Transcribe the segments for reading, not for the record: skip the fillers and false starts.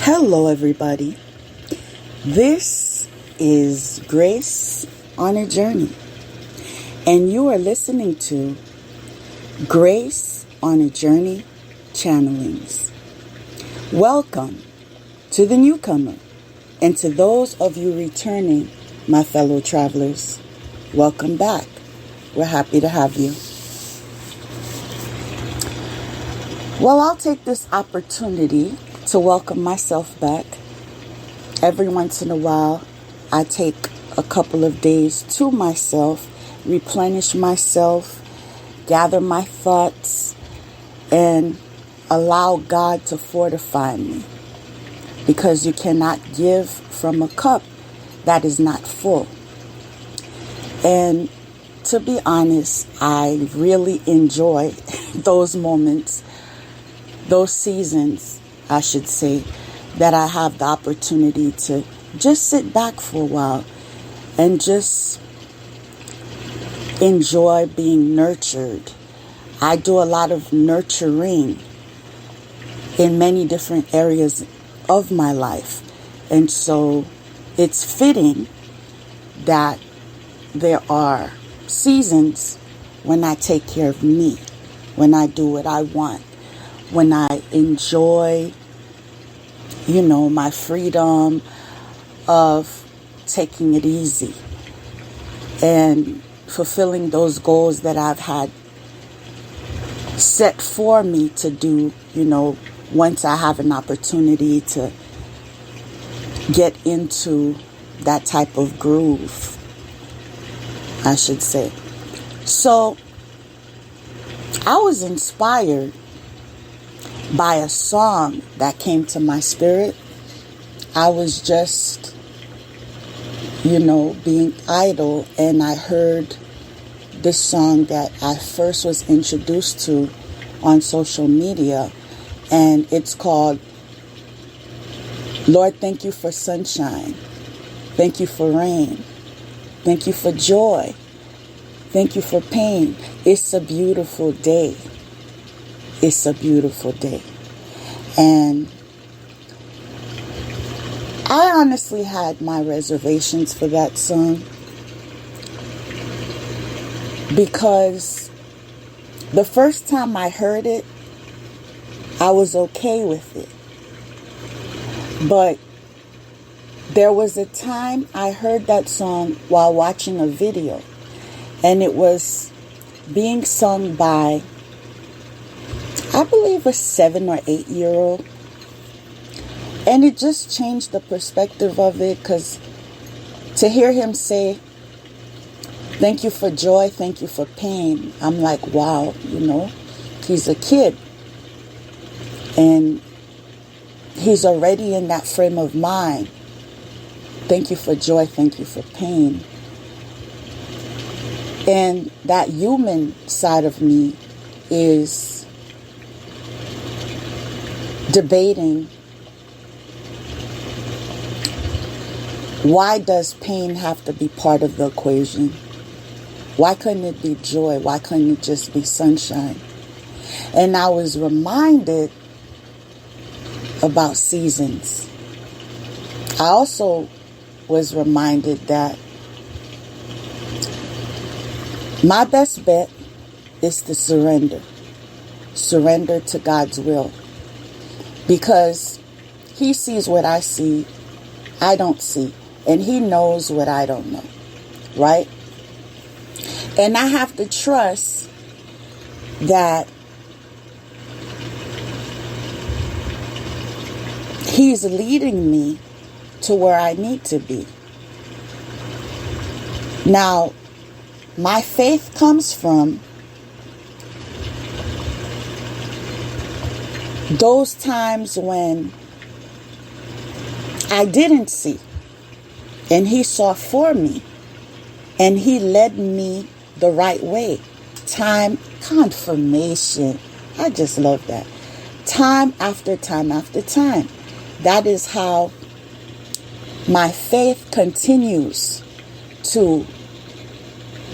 Hello, everybody. This is Grace on a Journey, and you are listening to Grace on a Journey Channelings. Welcome to the newcomer, and to those of you returning, my fellow travelers, welcome back. We're happy to have you. Well, I'll take this opportunity to welcome myself back. Every once in a while, I take a couple of days to myself, replenish myself, gather my thoughts, and allow God to fortify me. Because you cannot give from a cup that is not full. And to be honest, I really enjoy those moments, those seasons, I should say, that I have the opportunity to just sit back for a while and just enjoy being nurtured. I do a lot of nurturing in many different areas of my life. And so it's fitting that there are seasons when I take care of me, when I do what I want, when I enjoy, my freedom of taking it easy and fulfilling those goals that I've had set for me to do, once I have an opportunity to get into that type of groove, I should say. So I was inspired by a song that came to my spirit. I was just, being idle, and I heard this song that I first was introduced to on social media, and it's called Lord, Thank You for Sunshine, Thank You for Rain, Thank You for Joy, Thank You for Pain. It's a beautiful day. It's a beautiful day. And I honestly had my reservations for that song because the first time I heard it, I was okay with it. But there was a time I heard that song while watching a video, and it was being sung by, I believe, a 7 or 8 year old. And it just changed the perspective of it, because to hear him say, thank you for joy, thank you for pain, I'm like, wow, he's a kid. And he's already in that frame of mind. Thank you for joy, thank you for pain. And that human side of me is debating, why does pain have to be part of the equation? Why couldn't it be joy? Why couldn't it just be sunshine? And I was reminded about seasons. I also was reminded that my best bet is to surrender. Surrender to God's will. Because He sees what I see, I don't see. And He knows what I don't know. Right? And I have to trust that He's leading me to where I need to be. Now, my faith comes from those times when I didn't see, and He saw for me, and He led me the right way. Time, confirmation. I just love that. Time after time after time. That is how my faith continues to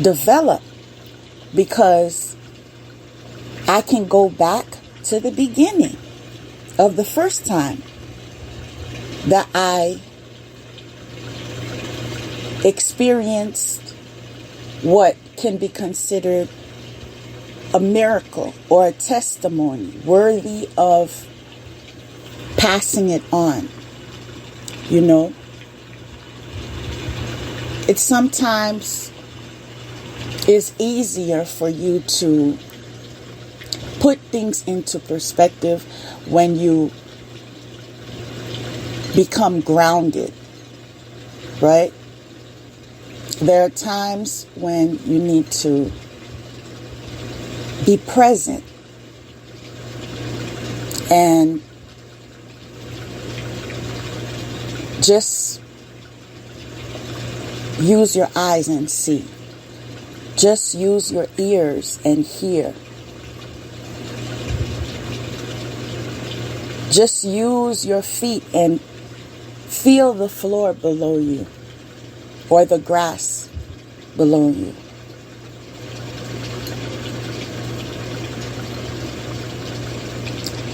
develop, because I can go back to the beginning of the first time that I experienced what can be considered a miracle or a testimony worthy of passing it on. You know, it sometimes is easier for you to put things into perspective when you become grounded, right? There are times when you need to be present and just use your eyes and see. Just use your ears and hear. Just use your feet and feel the floor below you or the grass below you.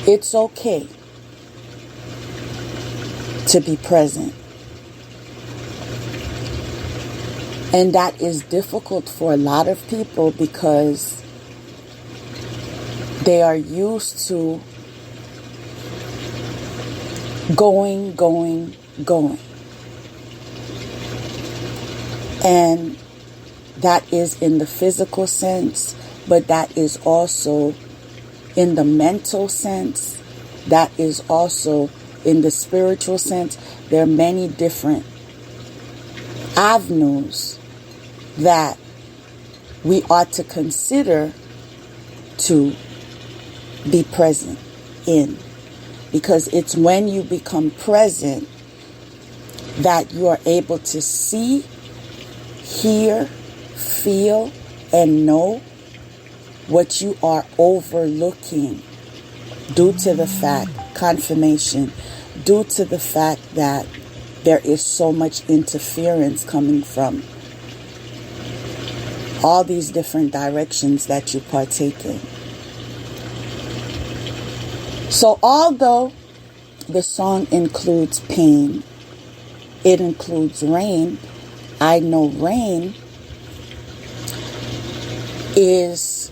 It's okay to be present. And that is difficult for a lot of people because they are used to going. And that is in the physical sense, but that is also in the mental sense. That is also in the spiritual sense. There are many different avenues that we ought to consider to be present in. Because it's when you become present that you are able to see, hear, feel, and know what you are overlooking due to the fact, confirmation, due to the fact that there is so much interference coming from all these different directions that you partake in. So although the song includes pain, it includes rain, I know rain is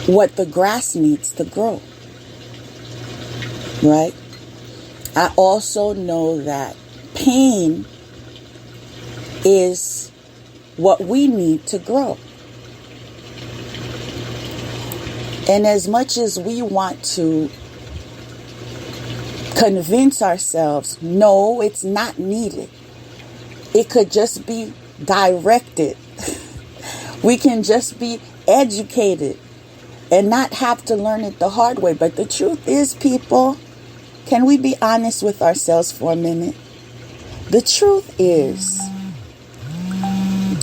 what the grass needs to grow, right? I also know that pain is what we need to grow. And as much as we want to convince ourselves, no, it's not needed. It could just be directed. We can just be educated and not have to learn it the hard way. But the truth is, people, can we be honest with ourselves for a minute? The truth is,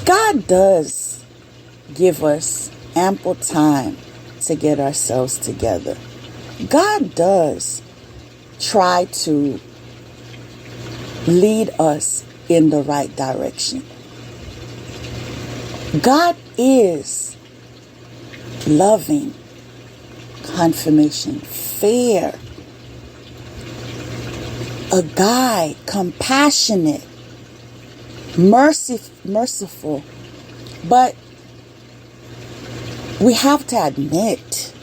God does give us ample time to get ourselves together. God does try to lead us in the right direction. God is loving, confirmation, fair, a guide, compassionate, merciful. But we have to admit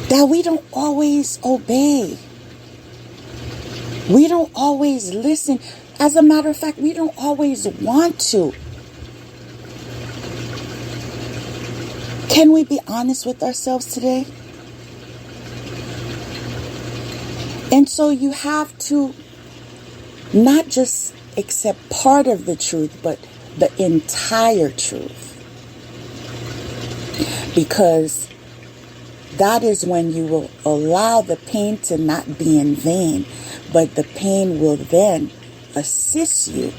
that we don't always obey. We don't always listen. As a matter of fact, we don't always want to. Can we be honest with ourselves today? And so you have to not just accept part of the truth, but the entire truth. Because that is when you will allow the pain to not be in vain, but the pain will then assist you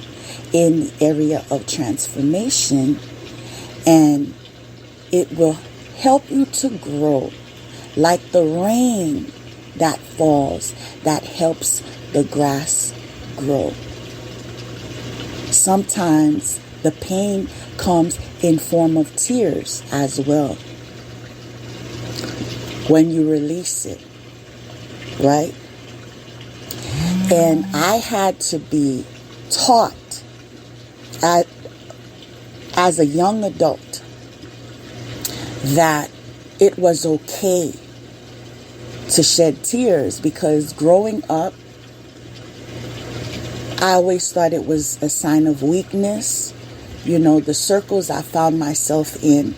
in the area of transformation, and it will help you to grow like the rain that falls, that helps the grass grow. Sometimes the pain comes in form of tears as well. When you release it, right? And I had to be taught as a young adult that it was okay to shed tears, because growing up, I always thought it was a sign of weakness. You know, the circles I found myself in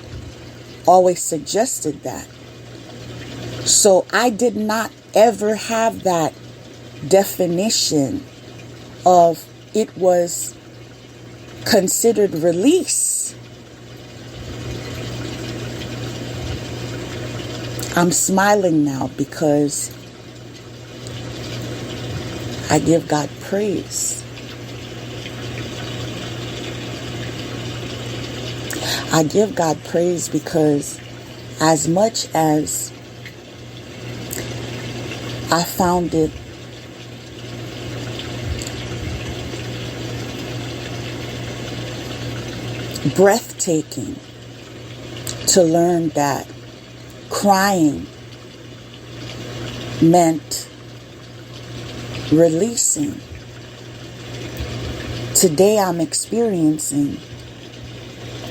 always suggested that. So I did not ever have that definition of it was considered release. I'm smiling now because I give God praise. I give God praise because as much as I found it breathtaking to learn that crying meant releasing, today I'm experiencing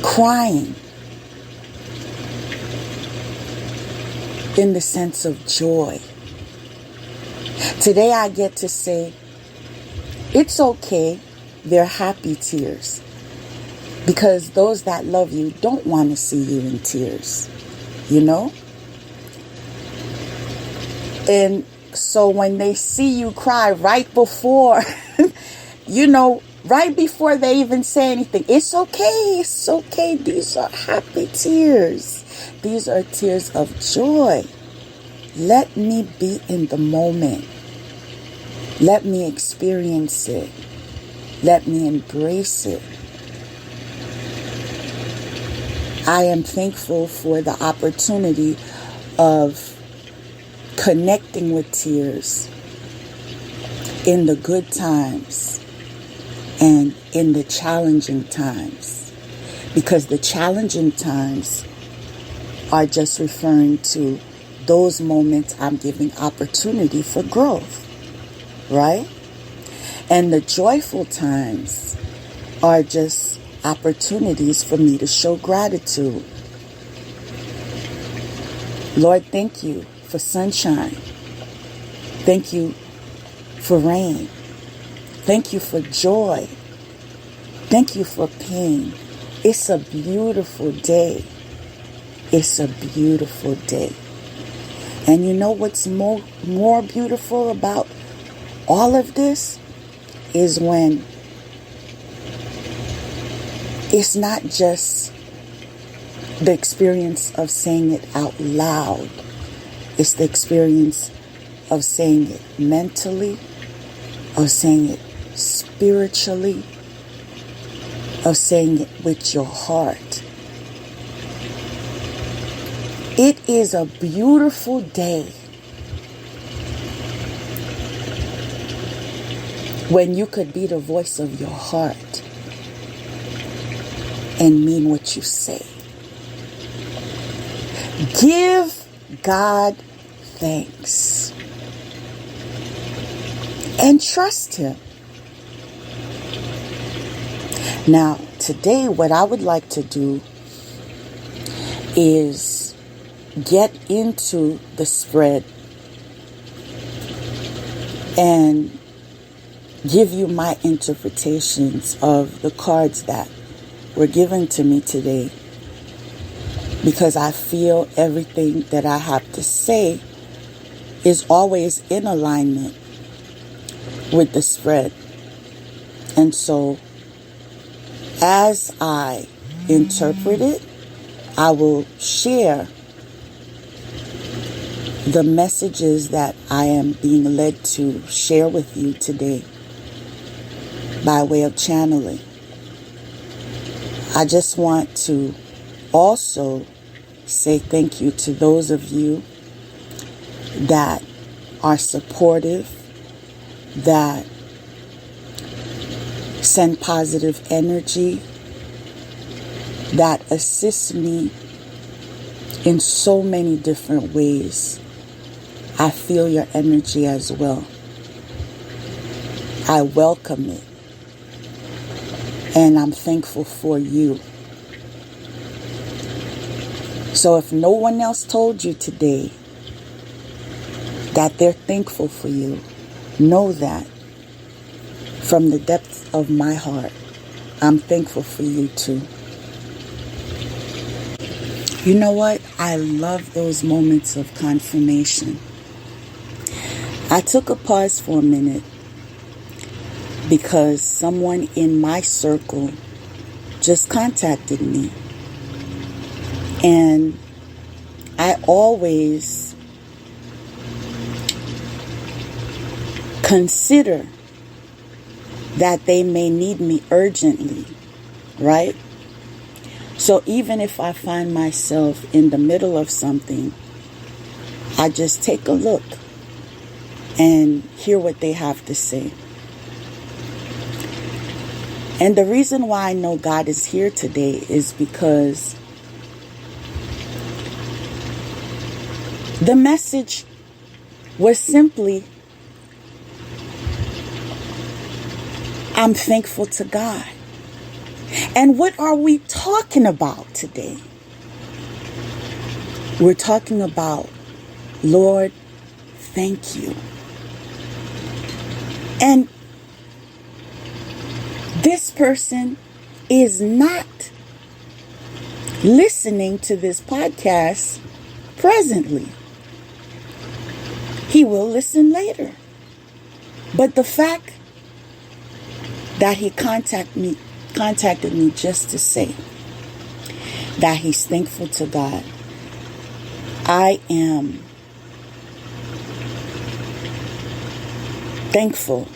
crying in the sense of joy. Today I get to say, it's okay, they're happy tears. Because those that love you don't want to see you in tears, you know? And so when they see you cry right before, you know, right before they even say anything, it's okay, it's okay. These are happy tears. These are tears of joy. Let me be in the moment. Let me experience it. Let me embrace it. I am thankful for the opportunity of connecting with tears in the good times and in the challenging times, because the challenging times are just referring to those moments I'm giving opportunity for growth, right? And the joyful times are just opportunities for me to show gratitude. Lord, thank you for sunshine. Thank you for rain. Thank you for joy. Thank you for pain. It's a beautiful day. It's a beautiful day. And you know what's more beautiful about all of this is when it's not just the experience of saying it out loud. It's the experience of saying it mentally, of saying it spiritually, of saying it with your heart. It is a beautiful day when you could be the voice of your heart and mean what you say. Give God thanks and trust Him. Now, today, what I would like to do is get into the spread and give you my interpretations of the cards that were given to me today, because I feel everything that I have to say is always in alignment with the spread. And so as I interpret it, I will share the messages that I am being led to share with you today by way of channeling. I just want to also say thank you to those of you that are supportive, that send positive energy, that assist me in so many different ways. I feel your energy as well. I welcome it. And I'm thankful for you. So if no one else told you today that they're thankful for you, know that from the depths of my heart, I'm thankful for you too. You know what? I love those moments of confirmation. I took a pause for a minute because someone in my circle just contacted me. And I always consider that they may need me urgently, right? So even if I find myself in the middle of something, I just take a look and hear what they have to say. And the reason why I know God is here today is because the message was simply, I'm thankful to God. And what are we talking about today? We're talking about, Lord, thank you. And this person is not listening to this podcast presently. He will listen later. But the fact that he contacted me just to say that he's thankful to God, I am thankful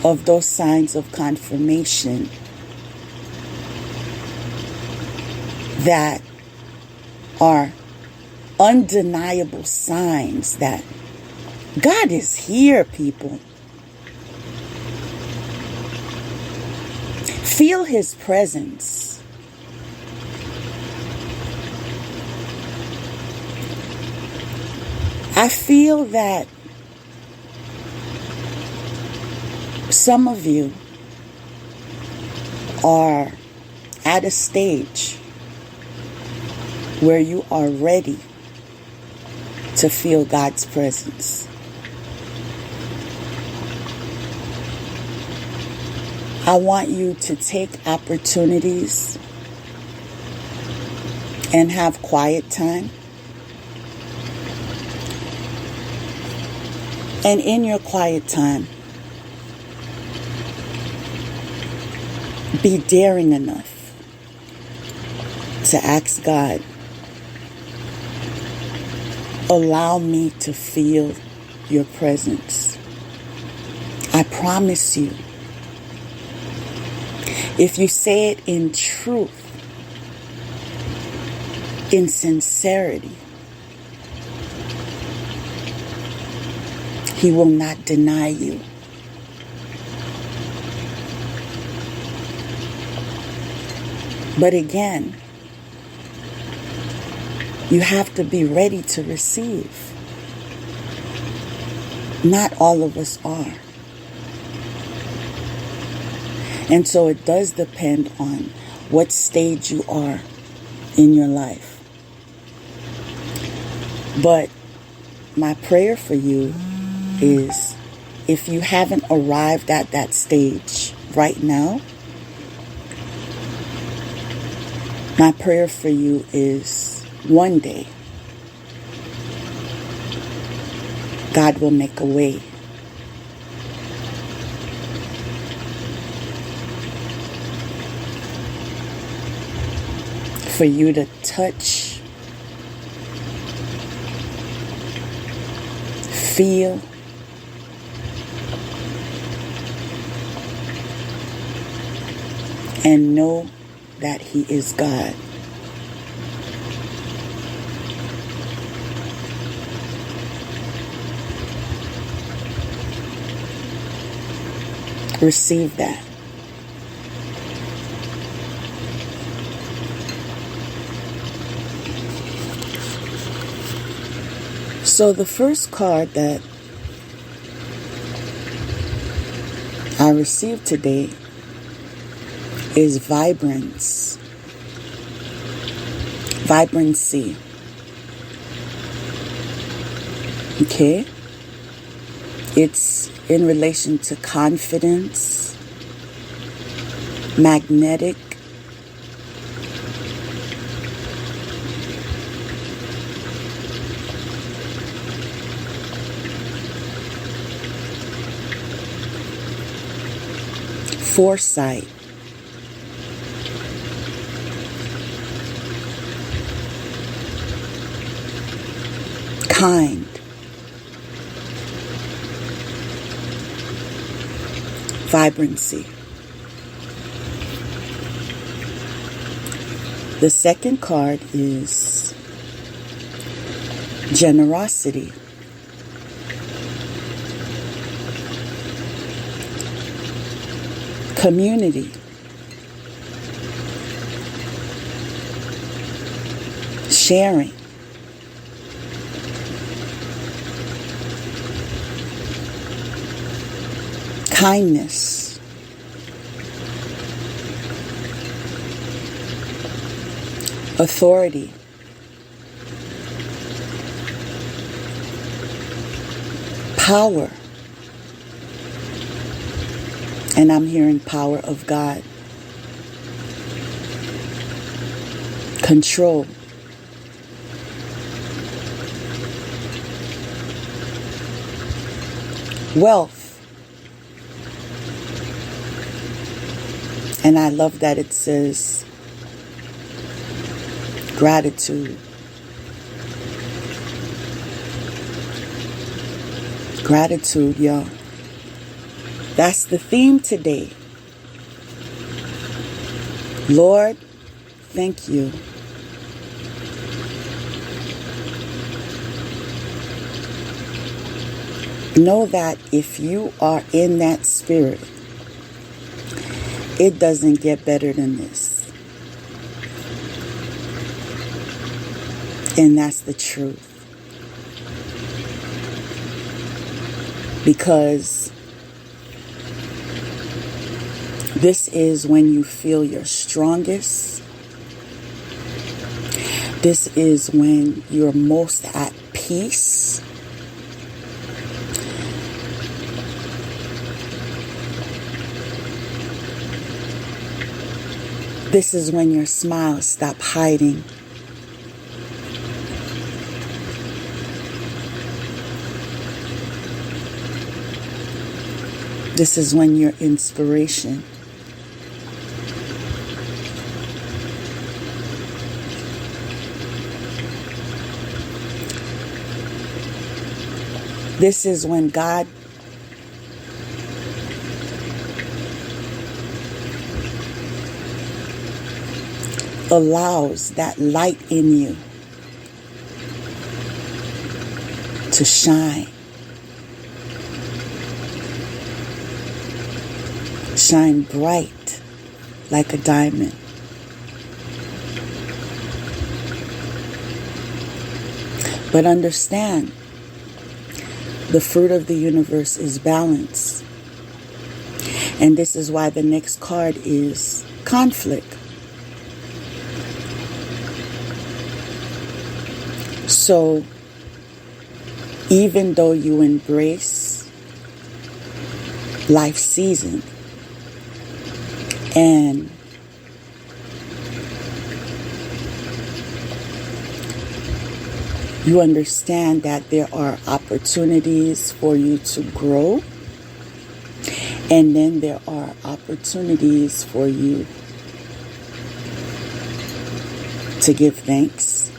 of those signs of confirmation that are undeniable signs that God is here, people. Feel his presence. I feel that some of you are at a stage where you are ready to feel God's presence. I want you to take opportunities and have quiet time. And in your quiet time, be daring enough to ask God, allow me to feel your presence. I promise you, if you say it in truth, in sincerity, he will not deny you. But again, you have to be ready to receive. Not all of us are. And so it does depend on what stage you are in your life. But my prayer for you is, if you haven't arrived at that stage right now, my prayer for you is one day God will make a way. For you to touch, feel, and know that he is God. Receive that. So the first card that I received today is vibrancy. Okay? It's in relation to confidence, magnetic, foresight, kind, vibrancy. The second card is generosity. Community. Sharing. Kindness. Authority. Power. And I'm hearing power of God. Control. Wealth. And I love that it says gratitude. Gratitude, y'all. That's the theme today. Lord, thank you. Know that if you are in that spirit, it doesn't get better than this. And that's the truth. Because this is when you feel your strongest. This is when you're most at peace. This is when your smiles stop hiding. This is when your inspiration this is when God allows that light in you to shine. Shine bright like a diamond. But understand, the fruit of the universe is balance. And this is why the next card is conflict. So, even though you embrace life season and you understand that there are opportunities for you to grow, and then there are opportunities for you to give thanks.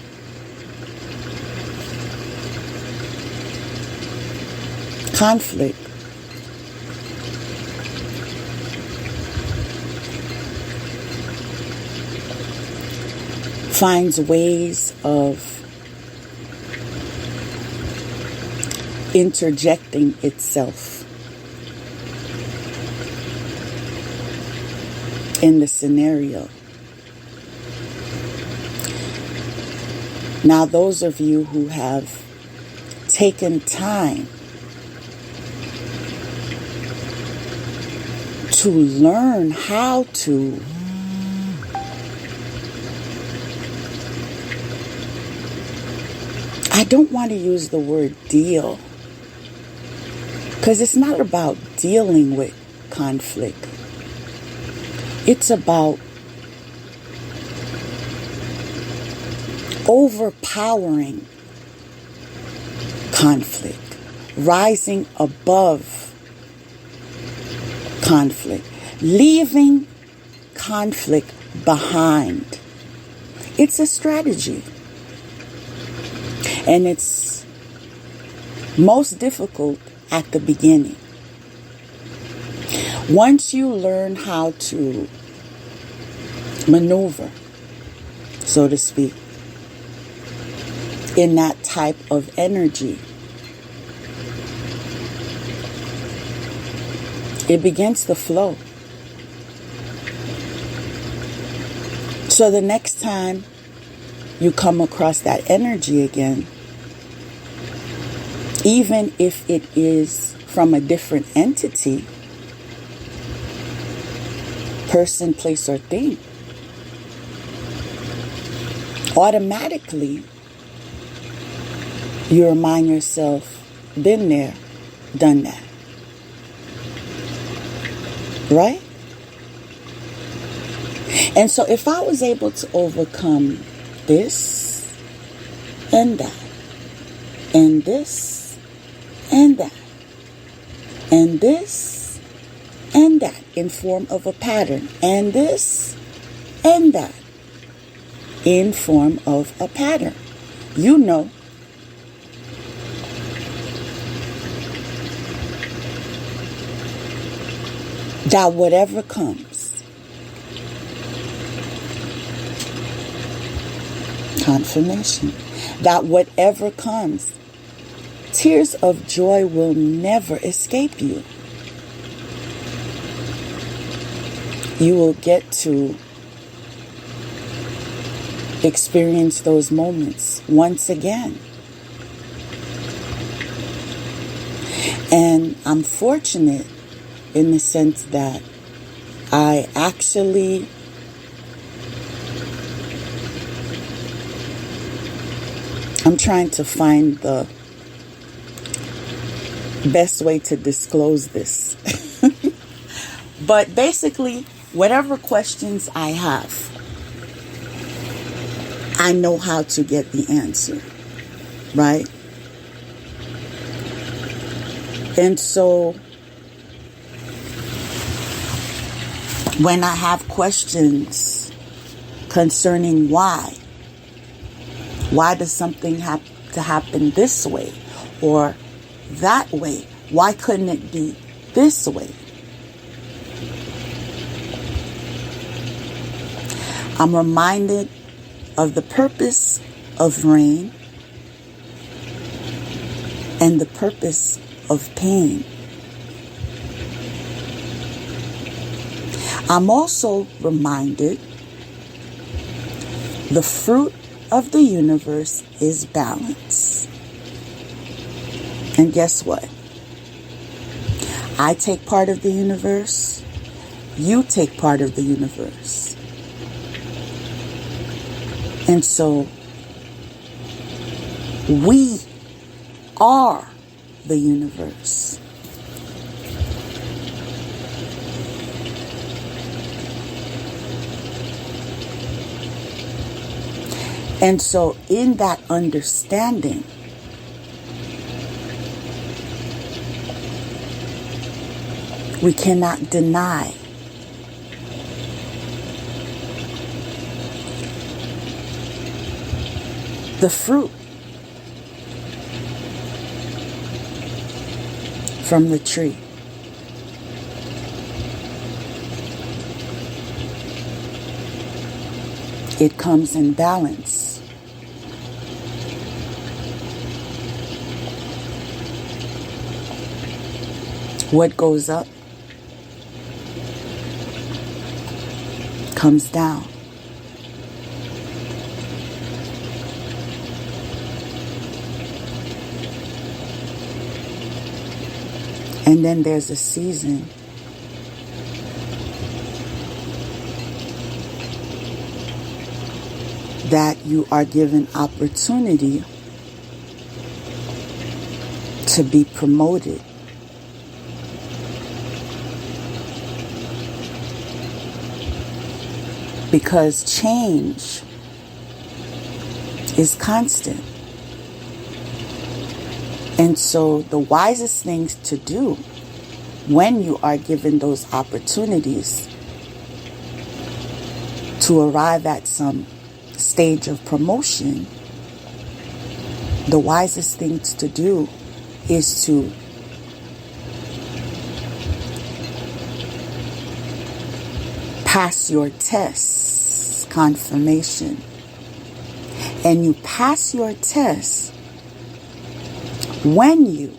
Conflict finds ways of interjecting itself in the scenario. Now, those of you who have taken time to learn how to I don't want to use the word deal, because it's not about dealing with conflict. It's about overpowering conflict, rising above conflict, leaving conflict behind. It's a strategy. And it's most difficult at the beginning. Once you learn how to maneuver, so to speak, in that type of energy, it begins to flow. So the next time you come across that energy again, even if it is from a different entity, person, place, or thing, automatically you remind yourself, been there, done that. Right? And so if I was able to overcome this and that, and this and that, and this and that in form of a pattern, and this and that in form of a pattern, you know that whatever comes, confirmation, that whatever comes, tears of joy will never escape you. You will get to experience those moments once again. And I'm fortunate in the sense that I'm trying to find the best way to disclose this. But basically, whatever questions I have, I know how to get the answer, right? And so when I have questions concerning why does something have to happen this way or that way? Why couldn't it be this way? I'm reminded of the purpose of rain and the purpose of pain. I'm also reminded the fruit of the universe is balance. And guess what? I take part of the universe. You take part of the universe. And so we are the universe. And so in that understanding, we cannot deny the fruit from the tree. It comes in balance. What goes up comes down. And then there's a season that you are given opportunity to be promoted. Because change is constant. And so the wisest things to do when you are given those opportunities to arrive at some stage of promotion, the wisest things to do is to pass your tests, confirmation. And you pass your test when you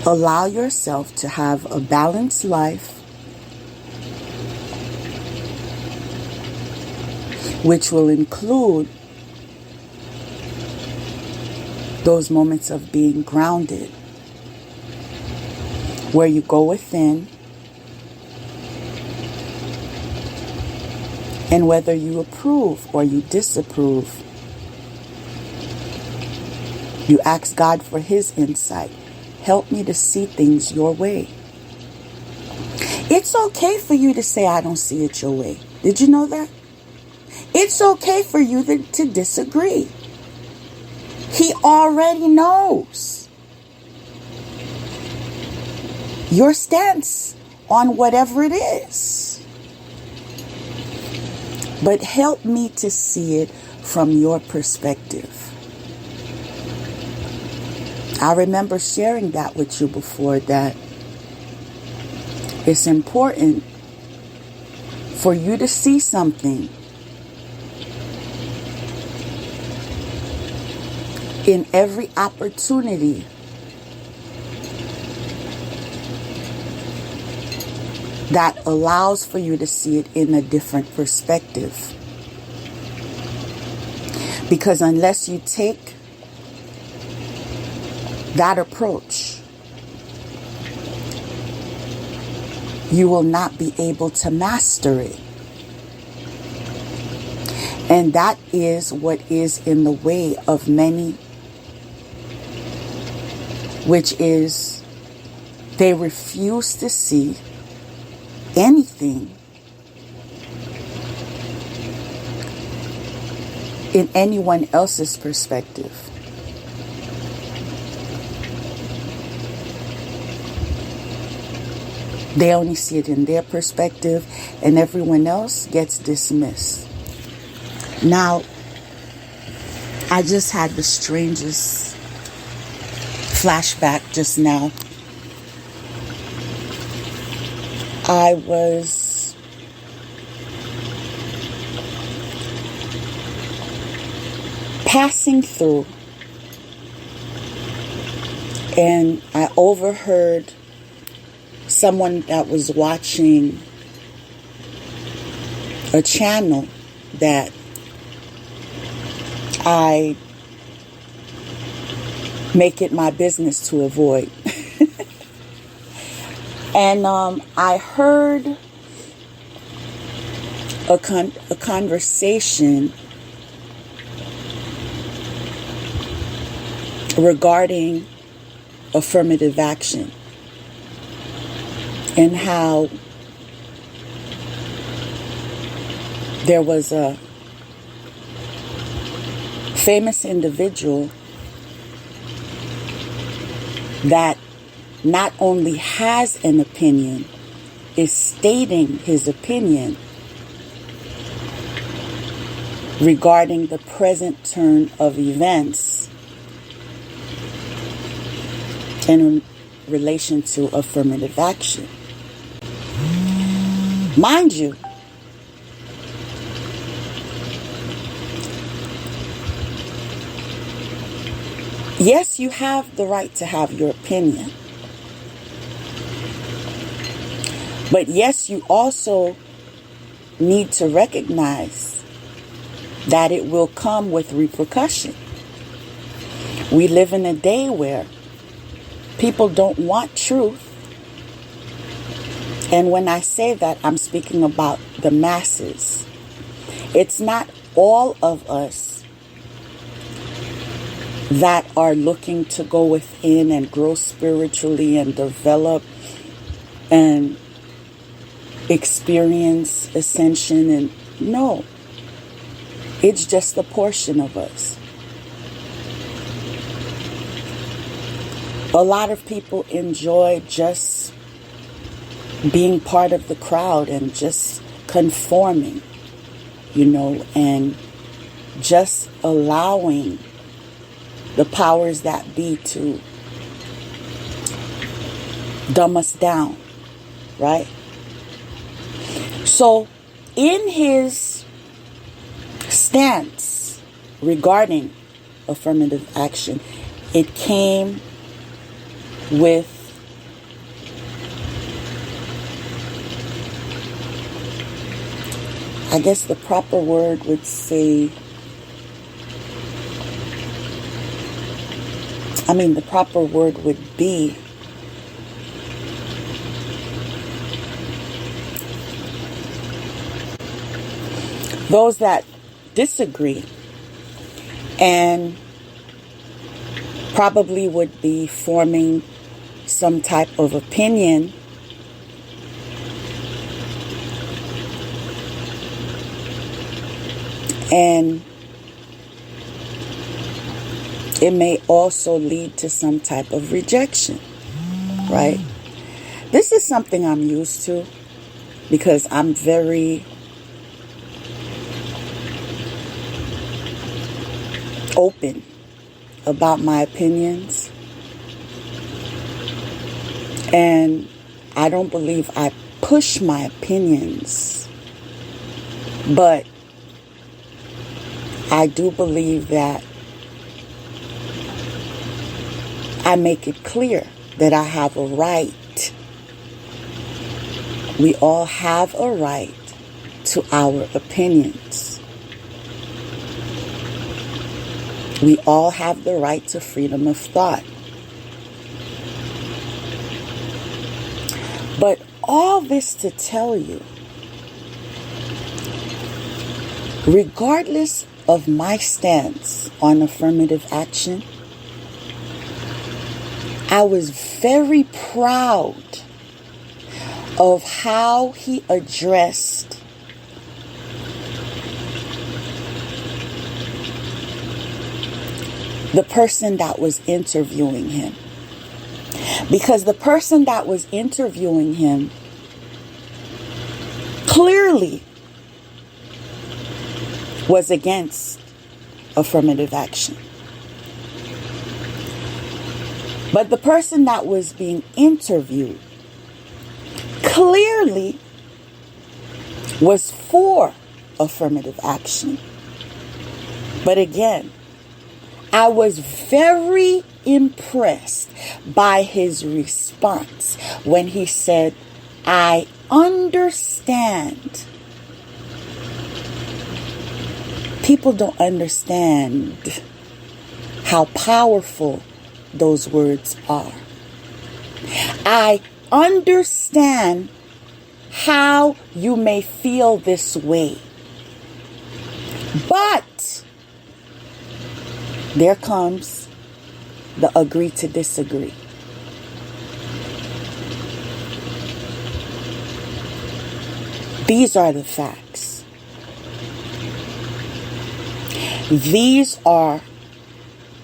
allow yourself to have a balanced life, which will include those moments of being grounded, where you go within, and whether you approve or you disapprove, you ask God for His insight. Help me to see things your way. It's okay for you to say, I don't see it your way. Did you know that? It's okay for you to disagree. He already knows your stance on whatever it is. But help me to see it from your perspective. I remember sharing that with you before, that it's important for you to see something in every opportunity that allows for you to see it in a different perspective. Because unless you take that approach, you will not be able to master it. And that is what is in the way of many, which is they refuse to see anything in anyone else's perspective. They only see it in their perspective, and everyone else gets dismissed. Now, I just had the strangest flashback just now. I was passing through, and I overheard someone that was watching a channel that I make it my business to avoid. And I heard a conversation regarding affirmative action and how there was a famous individual that not only has an opinion, is stating his opinion regarding the present turn of events in relation to affirmative action. Mind you, yes, you have the right to have your opinion. But yes, you also need to recognize that it will come with repercussion. We live in a day where people don't want truth. And when I say that, I'm speaking about the masses. It's not all of us that are looking to go within and grow spiritually and develop and experience ascension. And no, it's just a portion of us. A lot of people enjoy just being part of the crowd and just conforming, and just allowing the powers that be to dumb us down, right? So in his stance regarding affirmative action, it came with I guess the proper word would say, the proper word would be those that disagree and probably would be forming some type of opinion and it may also lead to some type of rejection, right? This is something I'm used to because I'm very open about my opinions. And I don't believe I push my opinions, but I do believe that I make it clear that I have a right. We all have a right to our opinions. We all have the right to freedom of thought. But all this to tell you, regardless of my stance on affirmative action, I was very proud of how he addressed the person that was interviewing him. Because the person that was interviewing him clearly was against affirmative action. But the person that was being interviewed clearly was for affirmative action. But again, I was very impressed by his response when he said, I understand. People don't understand how powerful those words are. I understand how you may feel this way. But there comes the agree to disagree. These are the facts. These are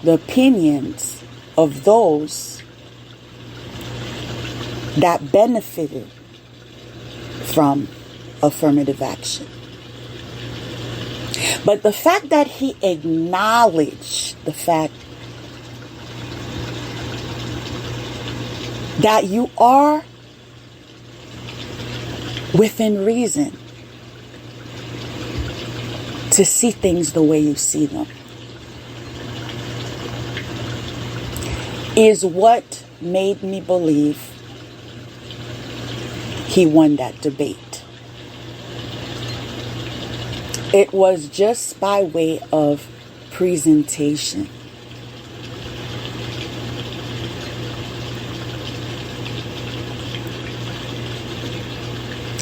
the opinions of those that benefited from affirmative action. But the fact that he acknowledged the fact that you are within reason to see things the way you see them is what made me believe he won that debate. It was just by way of presentation.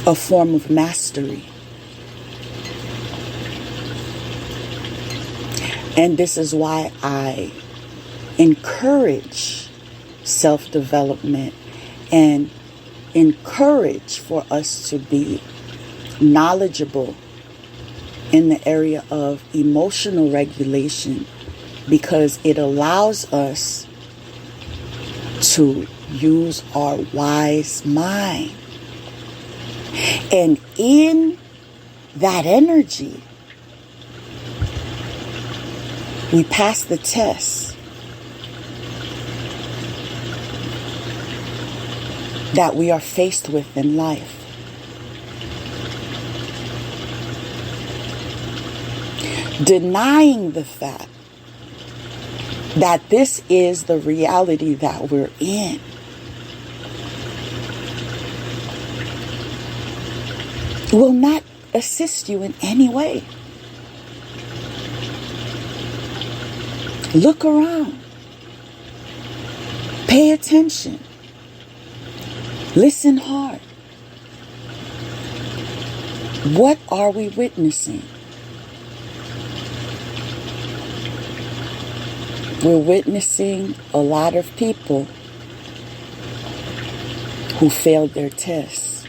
a form of mastery. And this is why I encourage self-development and encourage for us to be knowledgeable in the area of emotional regulation, because it allows us to use our wise mind. And in that energy, we pass the test that we are faced with in life. Denying the fact that this is the reality that we're in will not assist you in any way. Look around. Pay attention. Listen hard. What are we witnessing? We're witnessing a lot of people who failed their tests.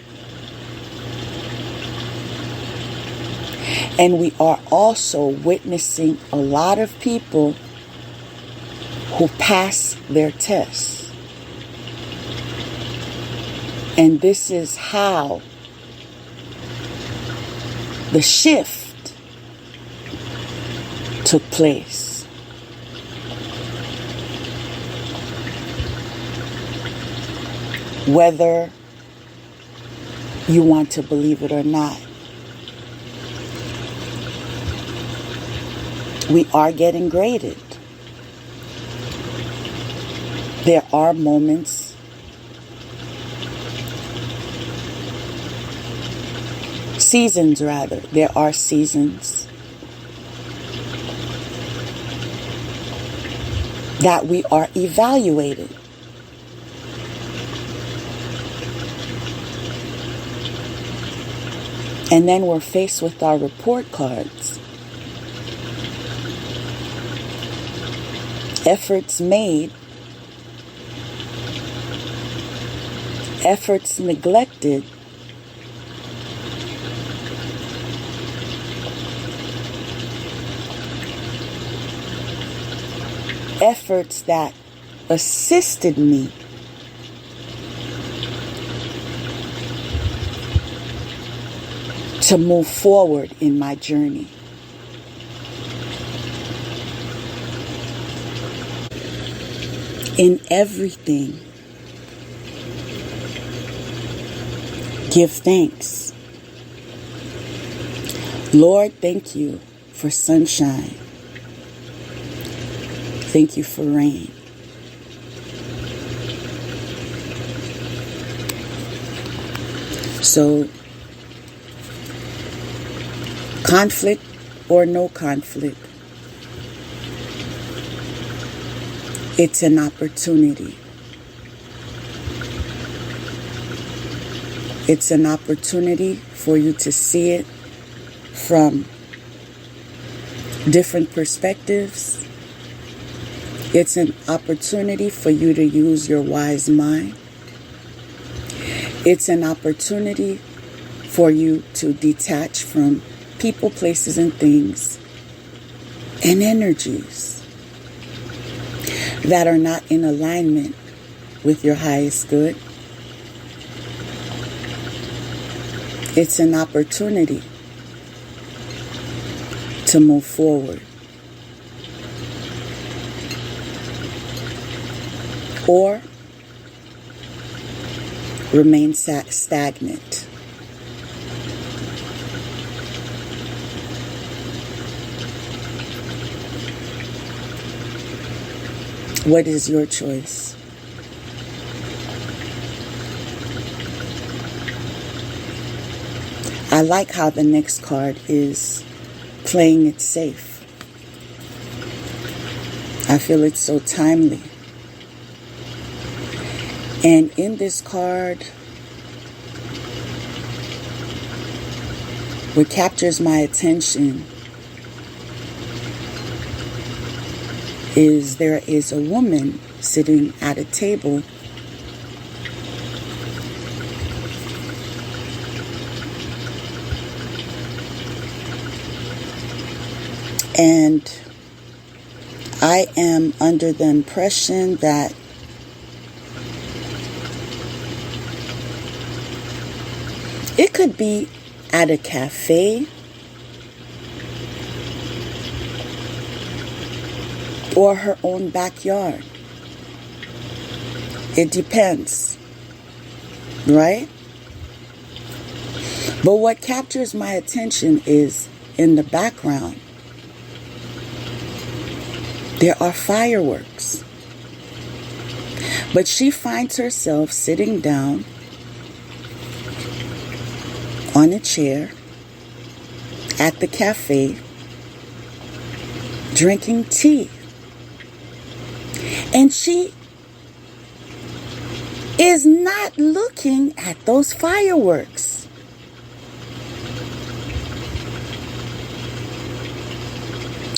And we are also witnessing a lot of people who pass their tests. And this is how the shift took place. Whether you want to believe it or not, we are getting graded. There are moments there are seasons that we are evaluated. And then we're faced with our report cards. Efforts made, efforts neglected, efforts that assisted me to move forward in my journey. In everything, give thanks. Lord, thank you for sunshine. Thank you for rain. So, conflict or no conflict, it's an opportunity. It's an opportunity for you to see it from different perspectives. It's an opportunity for you to use your wise mind. It's an opportunity for you to detach from people, places, and things and energies that are not in alignment with your highest good. It's an opportunity to move forward. Or remain stagnant. What is your choice? I like how the next card is playing it safe. I feel it's so timely. And in this card, What captures my attention is there is a woman sitting at a table and I am under the impression that it could be at a cafe or her own backyard. It depends, right? But what captures my attention is in the background, there are fireworks. But she finds herself sitting down on a chair at the cafe, drinking tea. And she is not looking at those fireworks.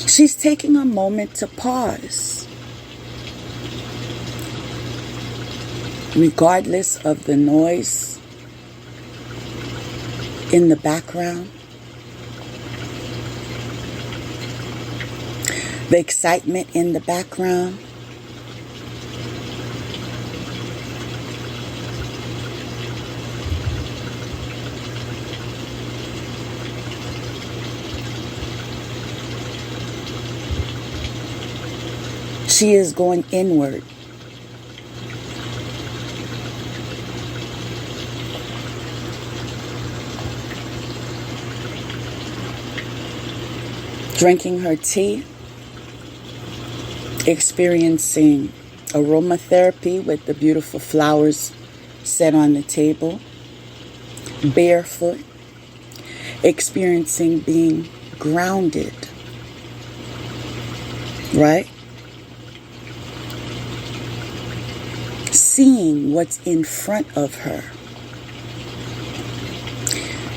She's taking a moment to pause, regardless of the noise in the background, the excitement in the background. She is going inward. Drinking her tea, experiencing aromatherapy with the beautiful flowers set on the table, barefoot, experiencing being grounded, right? Seeing what's in front of her,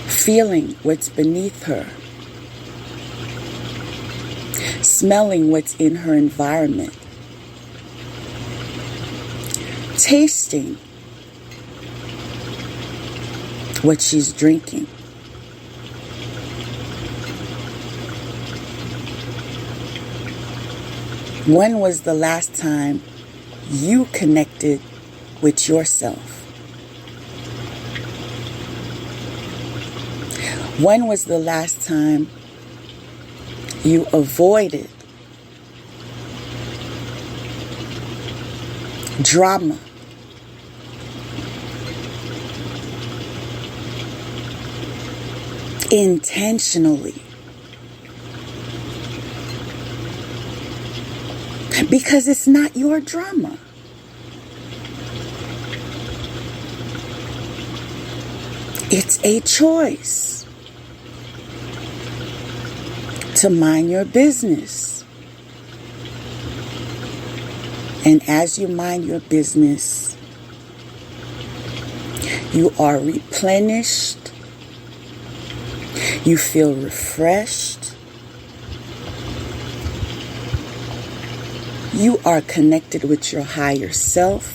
feeling what's beneath her, smelling what's in her environment, tasting what she's drinking. When was the last time you connected with yourself? When was the last time you avoided drama, intentionally? Because it's not your drama. It's a choice to mind your business. And as you mind your business, you are replenished, you feel refreshed, you are connected with your higher self.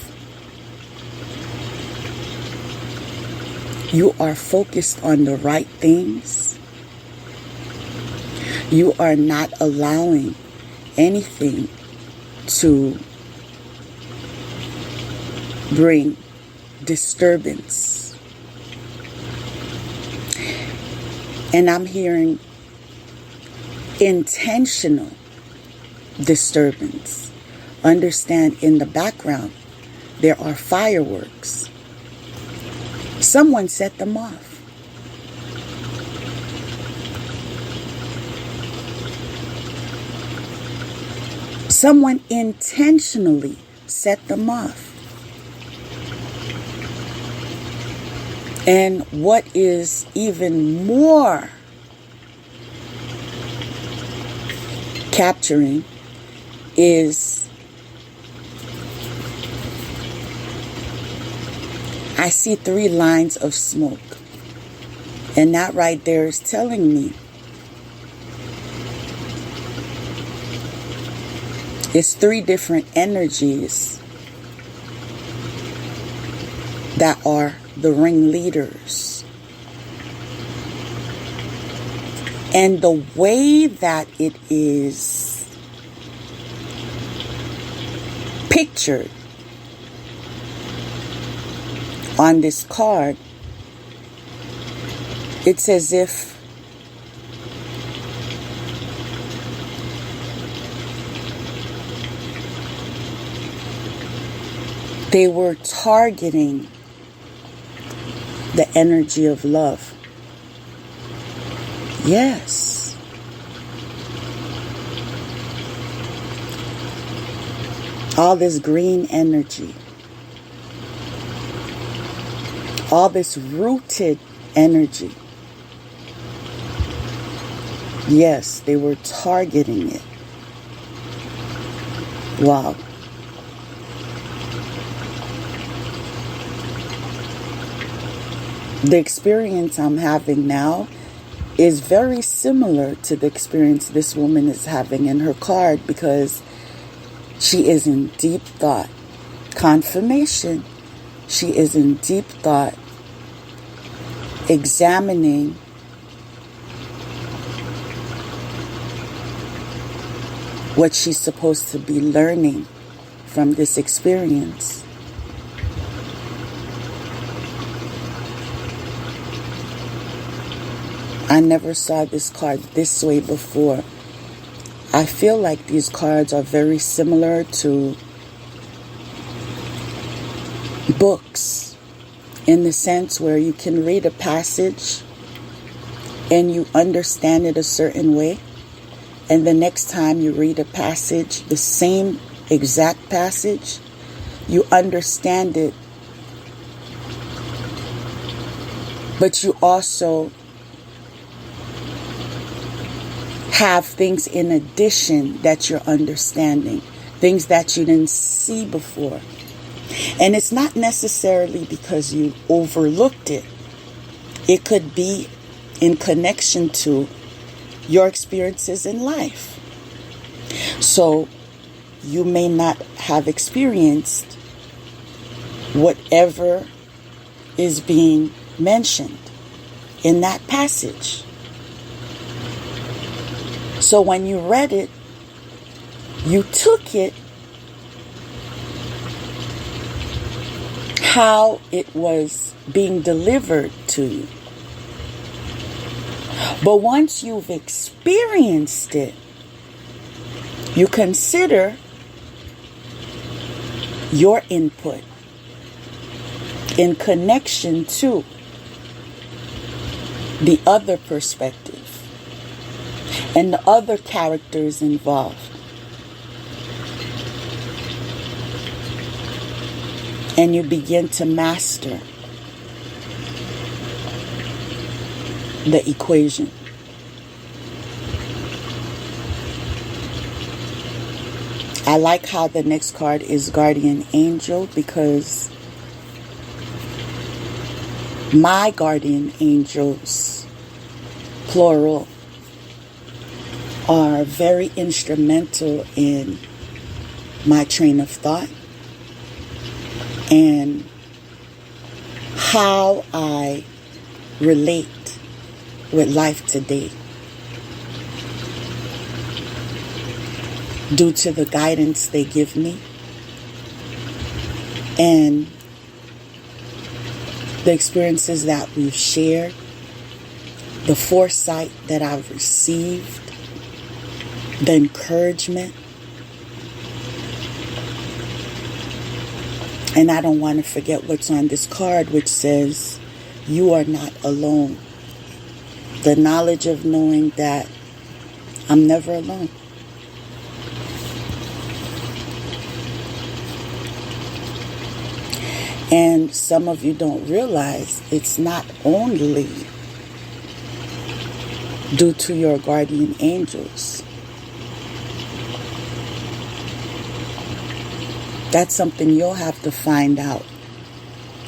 You are focused on the right things. You are not allowing anything to bring disturbance. And I'm hearing intentional disturbance. Understand, in the background, there are fireworks. Someone set them off. Someone intentionally set them off. And what is even more capturing is I see 3 lines of smoke. And that right there is telling me it's 3 different energies that are the ringleaders. And the way that it is pictured on this card, it's as if they were targeting the energy of love. Yes. All this green energy. All this rooted energy. Yes, they were targeting it. Wow. The experience I'm having now is very similar to the experience this woman is having in her card, because she is in deep thought. Confirmation. She is in deep thought, examining what she's supposed to be learning from this experience. I never saw this card this way before. I feel like these cards are very similar to books, in the sense where you can read a passage and you understand it a certain way, and the next time you read a passage, the same exact passage, you understand it, but you also have things in addition that you're understanding, things that you didn't see before. And it's not necessarily because you overlooked it. It could be in connection to your experiences in life. So you may not have experienced whatever is being mentioned in that passage. So when you read it, you took it how it was being delivered to you. But once you've experienced it, you consider your input in connection to the other perspective and the other characters involved. And you begin to master the equation. I like how the next card is Guardian Angel, because my guardian angels, plural, are very instrumental in my train of thought and how I relate with life today, due to the guidance they give me and the experiences that we've shared, the foresight that I've received, the encouragement. And I don't want to forget what's on this card, which says, you are not alone. The knowledge of knowing that I'm never alone. And some of you don't realize it's not only due to your guardian angels. That's something you'll have to find out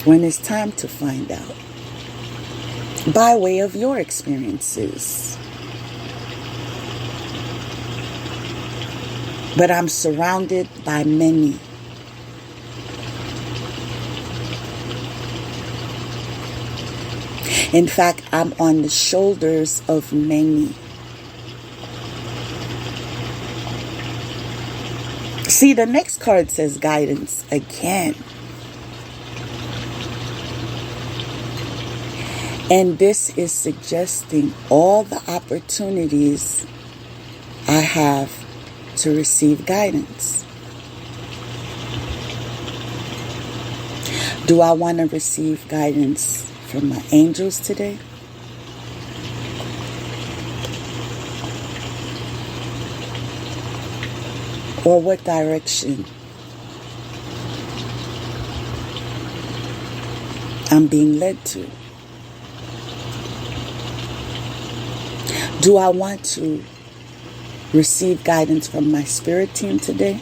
when it's time to find out. by way of your experiences. But I'm surrounded by many. In fact, I'm on the shoulders of many. See, the next card says guidance again. And this is suggesting all the opportunities I have to receive guidance. Do I want to receive guidance from my angels today? Or what direction I'm being led to? Do I want to receive guidance from my spirit team today?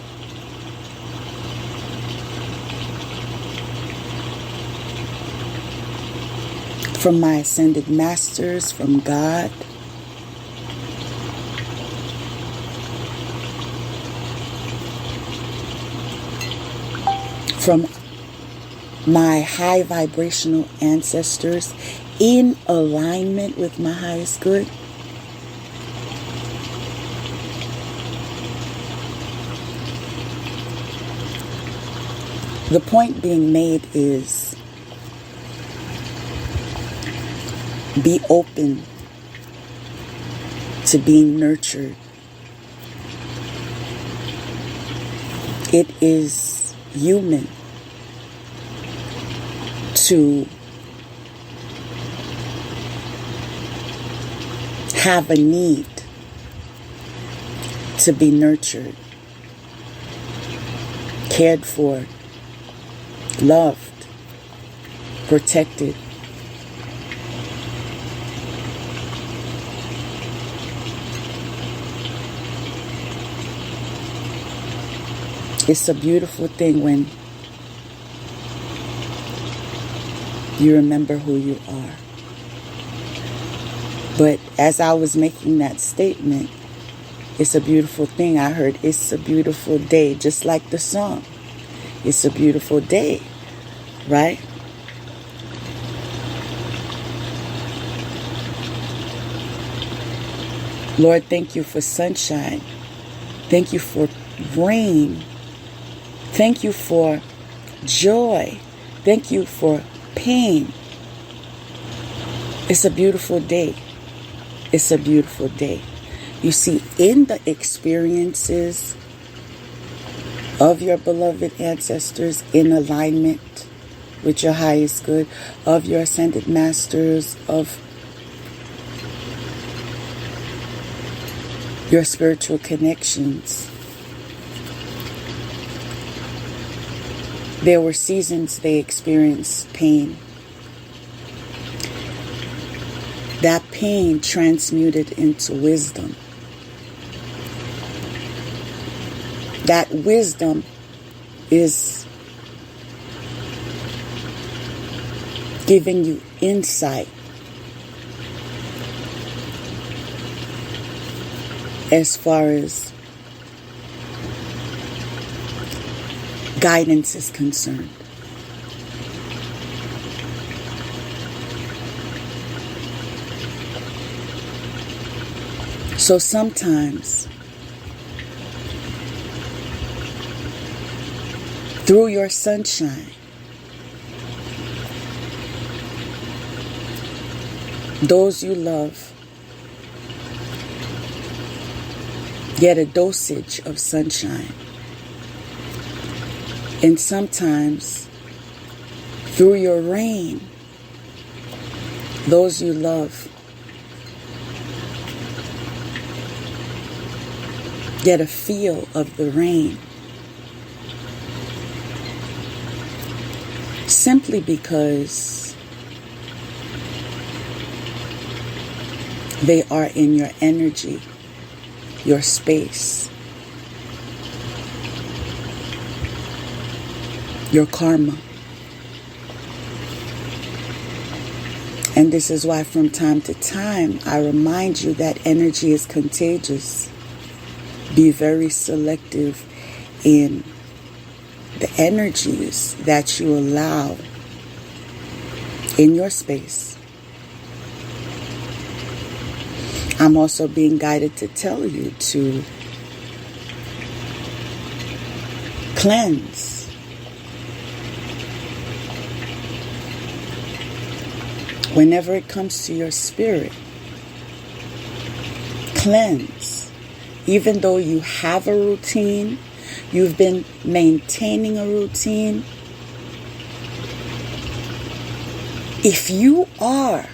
From my ascended masters, from God? From my high vibrational ancestors in alignment with my highest good? The point being made is be open to being nurtured. It is human to have a need to be nurtured, cared for, loved, protected. It's a beautiful thing when you remember who you are. But as I was making that statement, it's a beautiful thing. I heard, it's a beautiful day, just like the song. It's a beautiful day, right? Lord, thank you for sunshine. Thank you for rain. Thank you for joy. Thank you for pain. It's a beautiful day. It's a beautiful day. You see, in the experiences of your beloved ancestors, in alignment with your highest good, of your ascended masters, of your spiritual connections, there were seasons they experienced pain. That pain transmuted into wisdom. That wisdom is giving you insight as far as guidance is concerned. So sometimes, through your sunshine, those you love get a dosage of sunshine. And sometimes, through your rain, those you love get a feel of the rain. Simply because they are in your energy, your space, your karma. And this is why from time to time I remind you that energy is contagious. Be very selective in the energies that you allow in your space. I'm also being guided to tell you to cleanse. Whenever it comes to your spirit, cleanse. Even though you have a routine, you've been maintaining a routine, if you are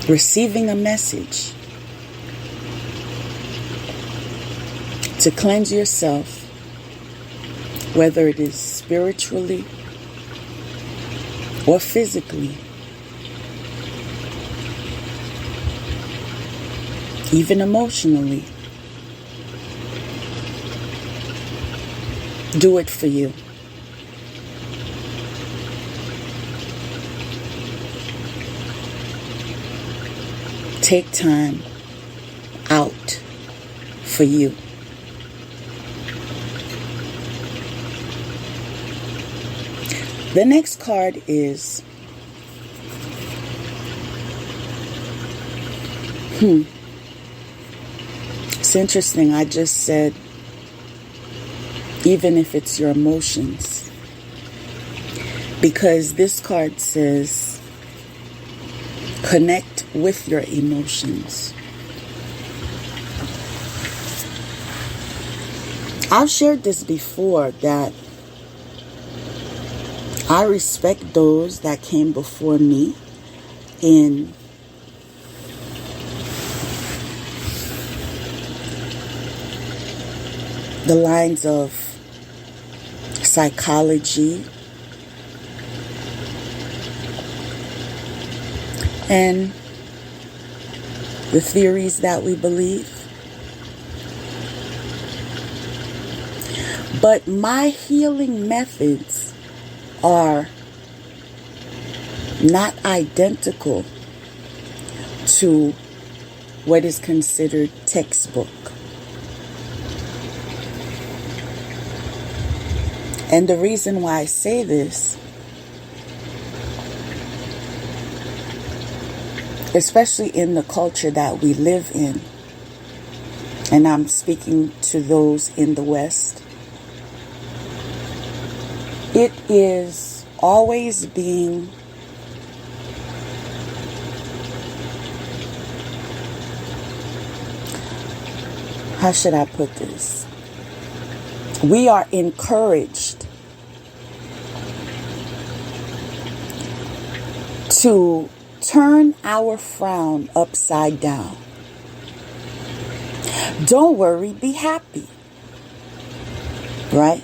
receiving a message to cleanse yourself, whether it is spiritually or physically, even emotionally, do it for you. Take time out for you. The next card is it's interesting. I just said, even if it's your emotions, because this card says connect with your emotions. I've shared this before, that I respect those that came before me in the lines of psychology and the theories that we believe. But my healing methods are not identical to what is considered textbook. And the reason why I say this, especially in the culture that we live in, and I'm speaking to those in the West, it is always being how should I put this? We are encouraged to turn our frown upside down. Don't worry, be happy. Right?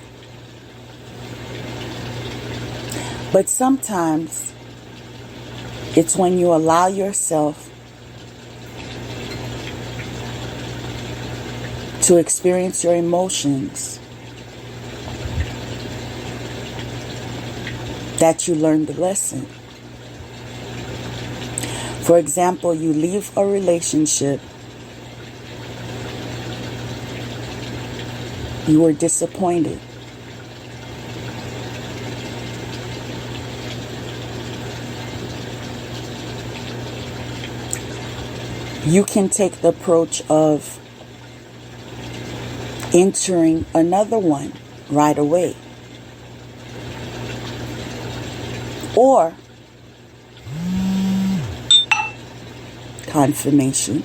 But sometimes it's when you allow yourself to experience your emotions that you learn the lesson. For example, you leave a relationship, you were disappointed. You can take the approach of entering another one right away. Or confirmation,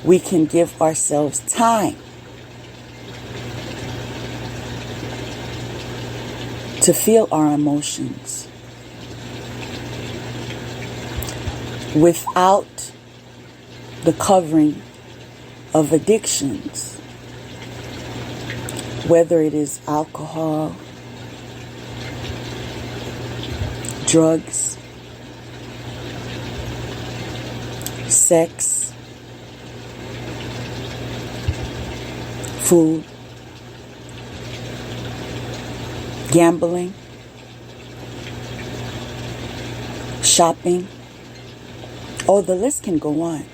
we can give ourselves time to feel our emotions without the covering of addictions, whether it is alcohol, drugs, sex, food, gambling. shopping. Oh, the list can go on.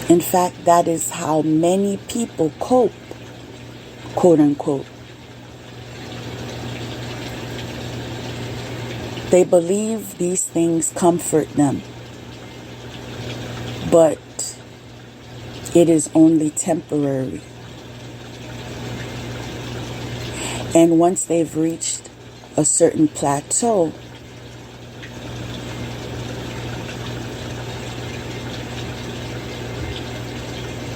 In fact, that is how many people cope, quote unquote. They believe these things comfort them, but it is only temporary. And once they've reached a certain plateau,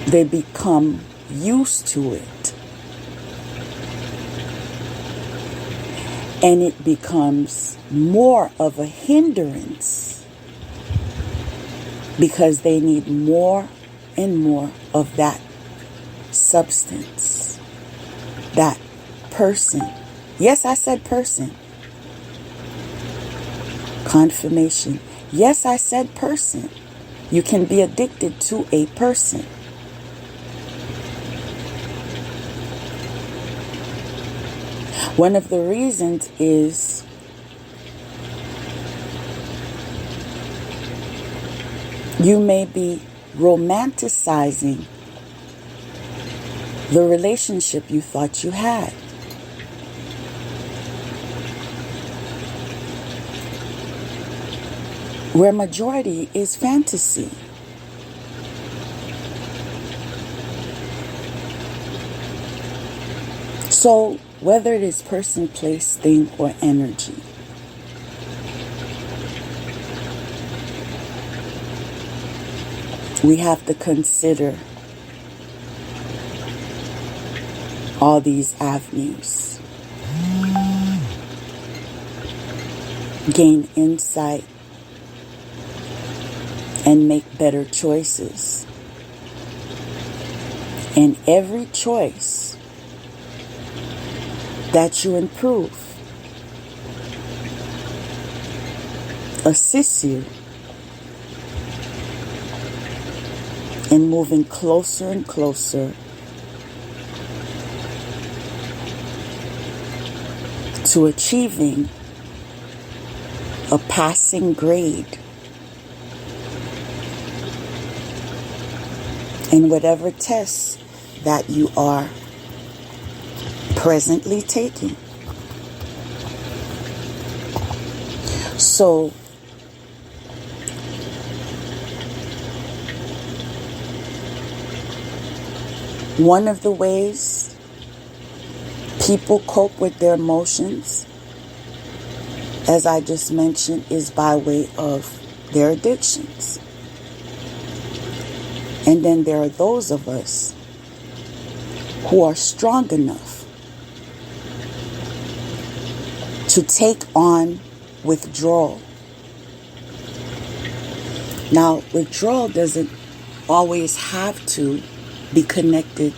they become used to it. And it becomes more of a hindrance because they need more and more of that substance, that person. Yes, I said person. Confirmation. Yes, I said person. You can be addicted to a person. One of the reasons is you may be romanticizing the relationship you thought you had. Where majority is fantasy. So, whether it is person, place, thing, or energy, we have to consider all these avenues. Gain insight and make better choices. And every choice that you improve assists you in moving closer and closer to achieving a passing grade in whatever tests that you are presently taking. So, one of the ways people cope with their emotions, as I just mentioned, is by way of their addictions. And then there are those of us who are strong enough to take on withdrawal. Now, withdrawal doesn't always have to be connected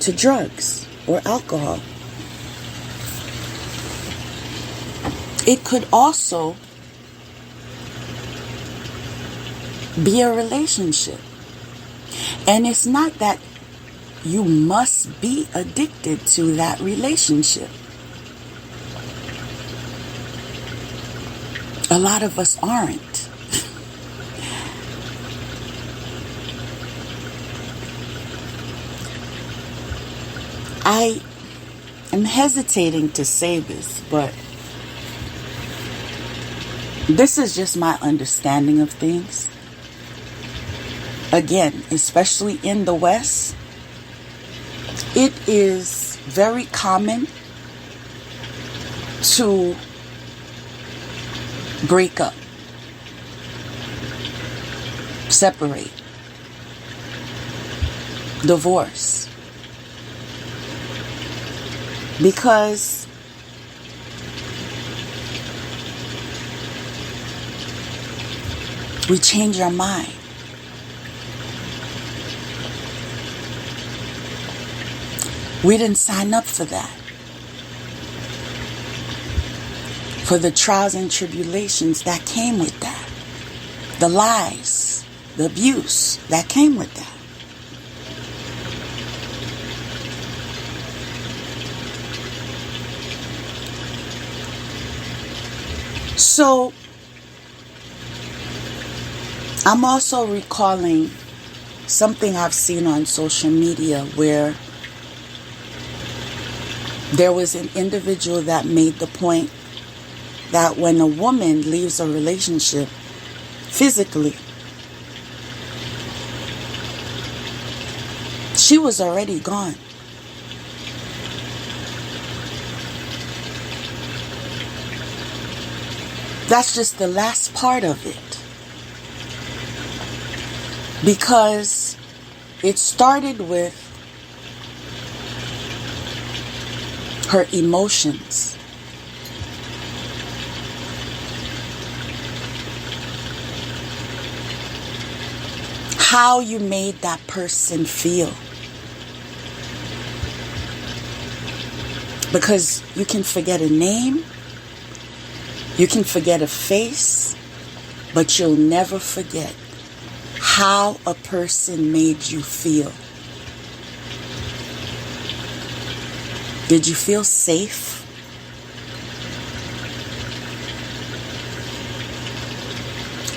to drugs or alcohol. It could also be a relationship. And it's not that you must be addicted to that relationship. A lot of us aren't. I am hesitating to say this, but this is just my understanding of things. Again, especially in the West, it is very common to break up, separate, divorce, because we change our mind. We didn't sign up for that. For the trials and tribulations that came with that. The lies, the abuse that came with that. So I'm also recalling something I've seen on social media where there was an individual that made the point that when a woman leaves a relationship physically, she was already gone. That's just the last part of it. Because it started with her emotions. How you made that person feel. Because you can forget a name, you can forget a face, but you'll never forget how a person made you feel. Did you feel safe?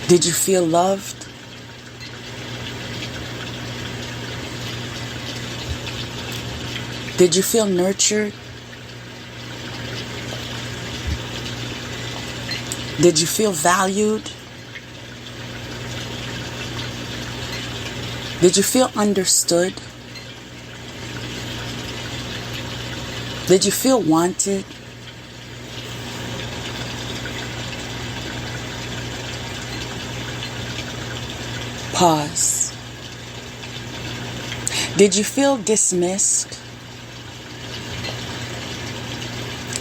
Did you feel loved? Did you feel nurtured? Did you feel valued? Did you feel understood? Did you feel wanted? Pause. Did you feel dismissed?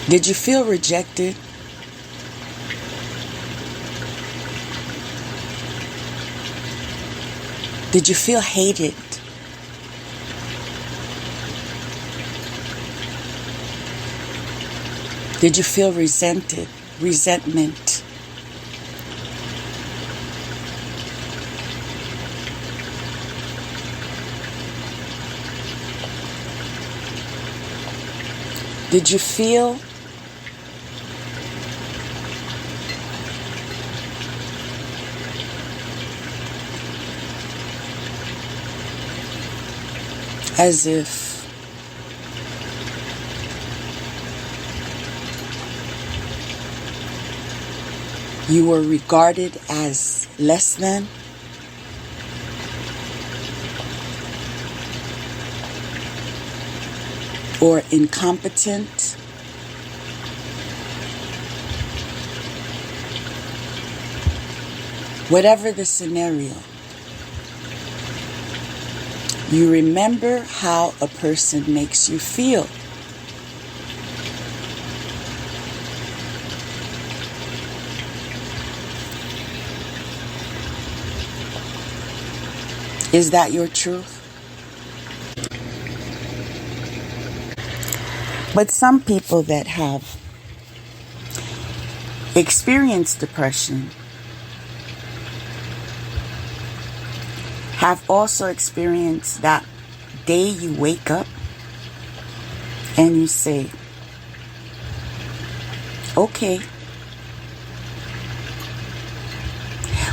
Did you feel rejected? Did you feel hated? Did you feel resentment? Did you feel as if you were regarded as less than? Or incompetent? Whatever the scenario, you remember how a person makes you feel. Is that your truth? But some people that have experienced depression have also experienced that day you wake up and you say, okay,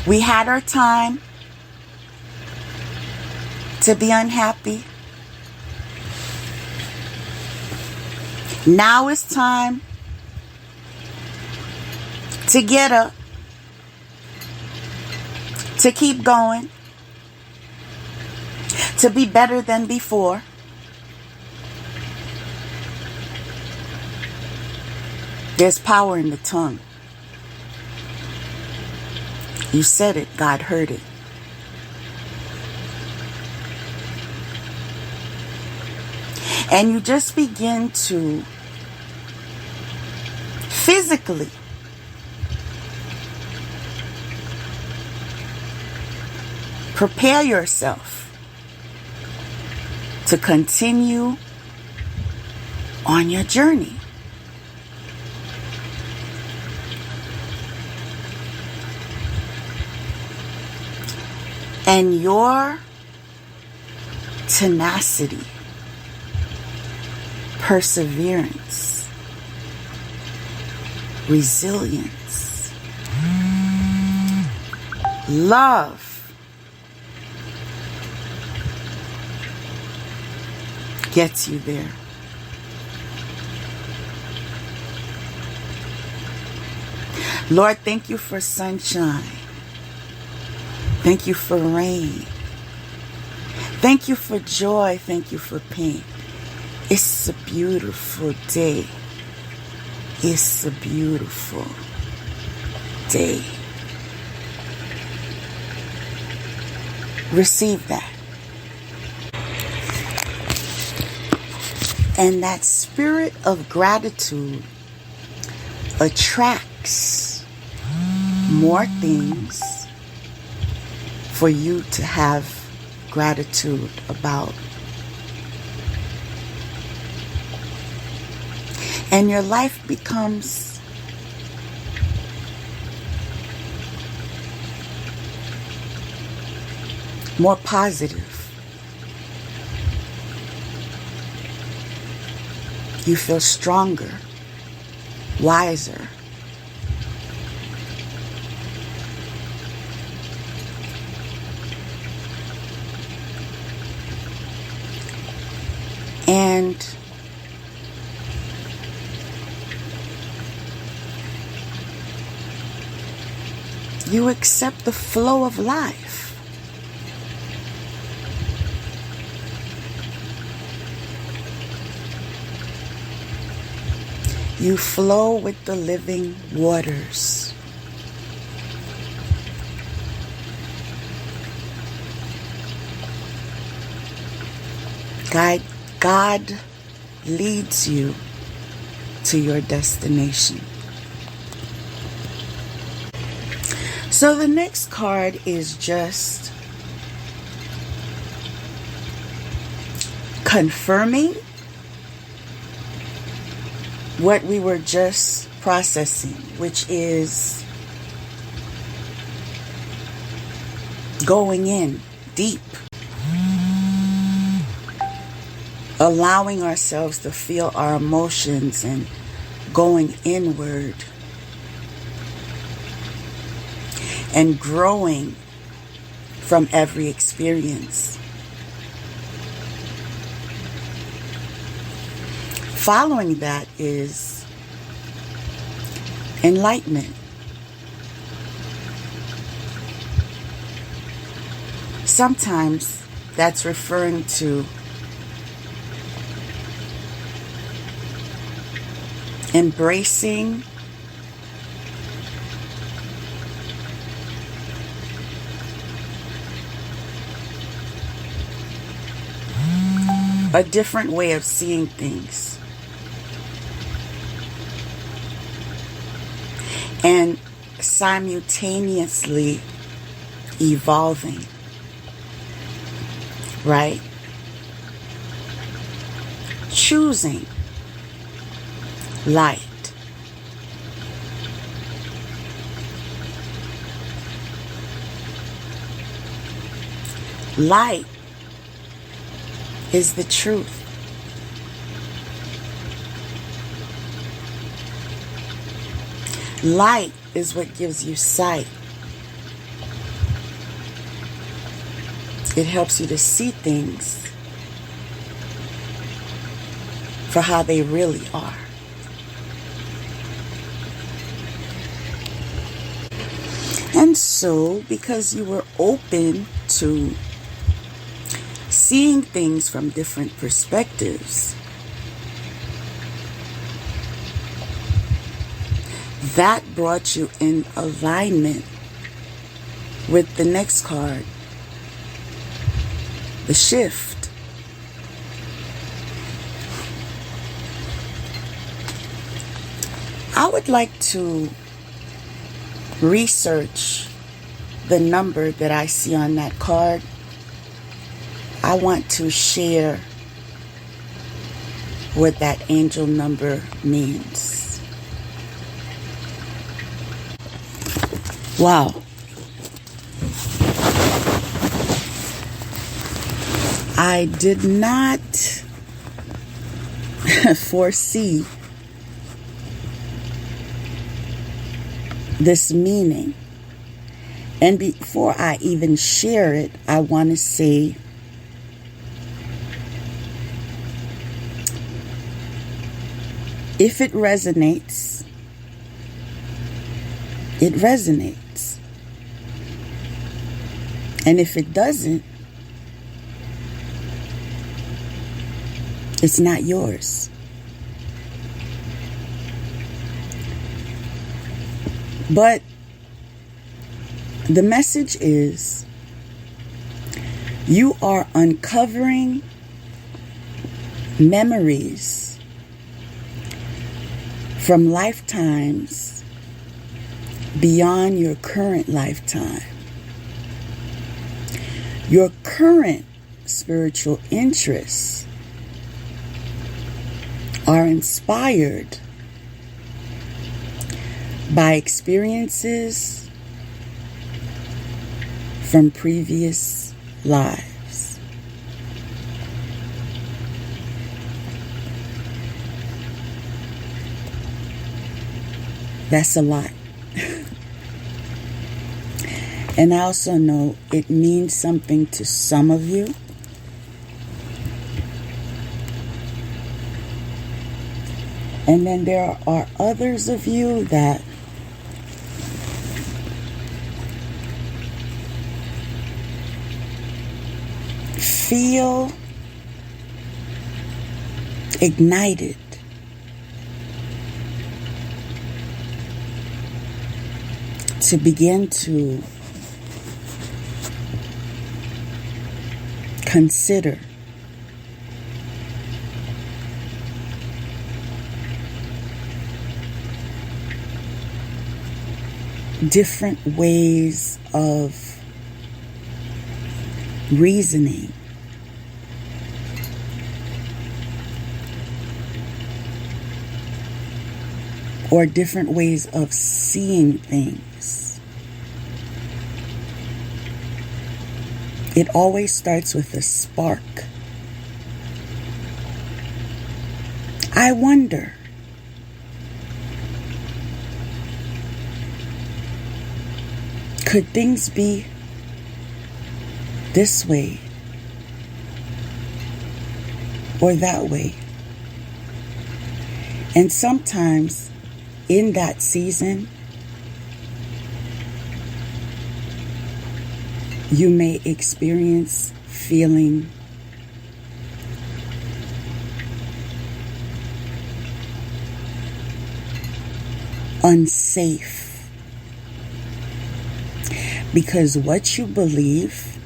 we had our time to be unhappy. Now it's time to get up, to keep going, to be better than before. There's power in the tongue. You said it, God heard it. And you just begin to physically prepare yourself to continue on your journey. And your tenacity, perseverance, resilience love gets you there. Lord, thank you for sunshine. Thank you for rain. Thank you for joy. Thank you for pain. It's a beautiful day. It's a beautiful day. Receive that. And that spirit of gratitude attracts more things for you to have gratitude about. And your life becomes more positive. You feel stronger, wiser. And you accept the flow of life. You flow with the living waters. God leads you to your destination. So the next card is just confirming what we were just processing, which is going in deep, allowing ourselves to feel our emotions and going inward and growing from every experience. Following that is enlightenment. Sometimes that's referring to embracing a different way of seeing things. And simultaneously evolving, right? Choosing light. Light is the truth. Light is what gives you sight. It helps you to see things for how they really are. And so, because you were open to seeing things from different perspectives, that brought you in alignment with the next card, the shift. I would like to research the number that I see on that card. I want to share what that angel number means. Wow. I did not foresee this meaning. And before I even share it, I want to say if it resonates, it resonates. And if it doesn't, it's not yours. But the message is you are uncovering memories from lifetimes beyond your current lifetime. Your current spiritual interests are inspired by experiences from previous lives. That's a lot. And I also know it means something to some of you. And then there are others of you that feel ignited to begin to consider different ways of reasoning or different ways of seeing things. It always starts with a spark. I wonder, could things be this way or that way? And sometimes in that season, you may experience feeling unsafe because what you believe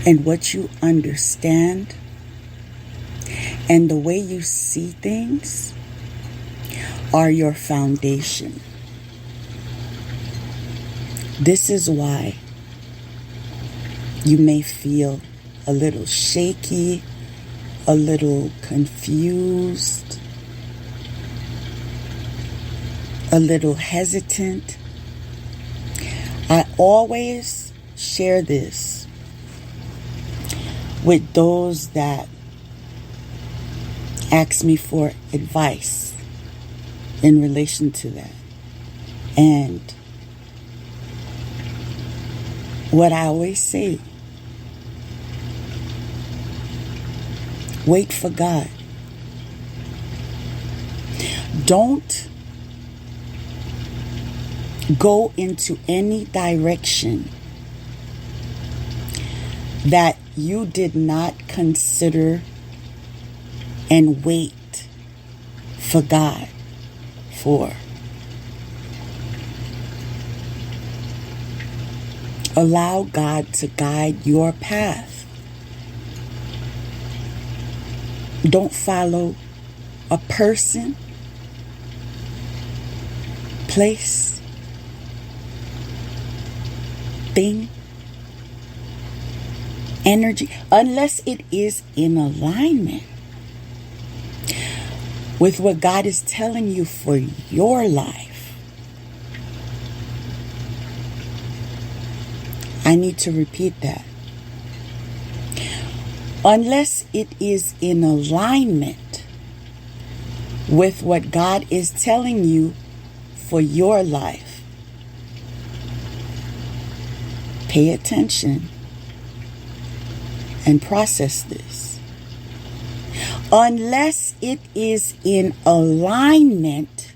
and what you understand and the way you see things are your foundation. This is why you may feel a little shaky, a little confused, a little hesitant. I always share this with those that ask me for advice in relation to that. And what I always say, wait for God. Don't go into any direction that you did not consider and wait for God for. Allow God to guide your path. Don't follow a person, place, thing, energy, unless it is in alignment with what God is telling you for your life. I need to repeat that. Unless it is in alignment with what God is telling you for your life, Pay attention and process this. Unless it is in alignment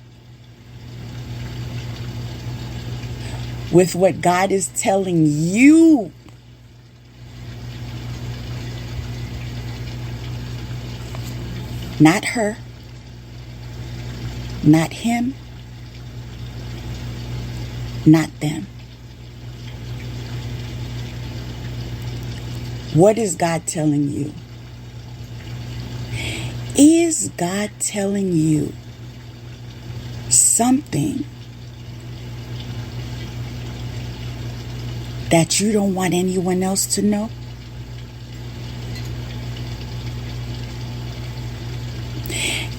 with what God is telling you, not her, not him, not them. What is God telling you? Is God telling you something that you don't want anyone else to know?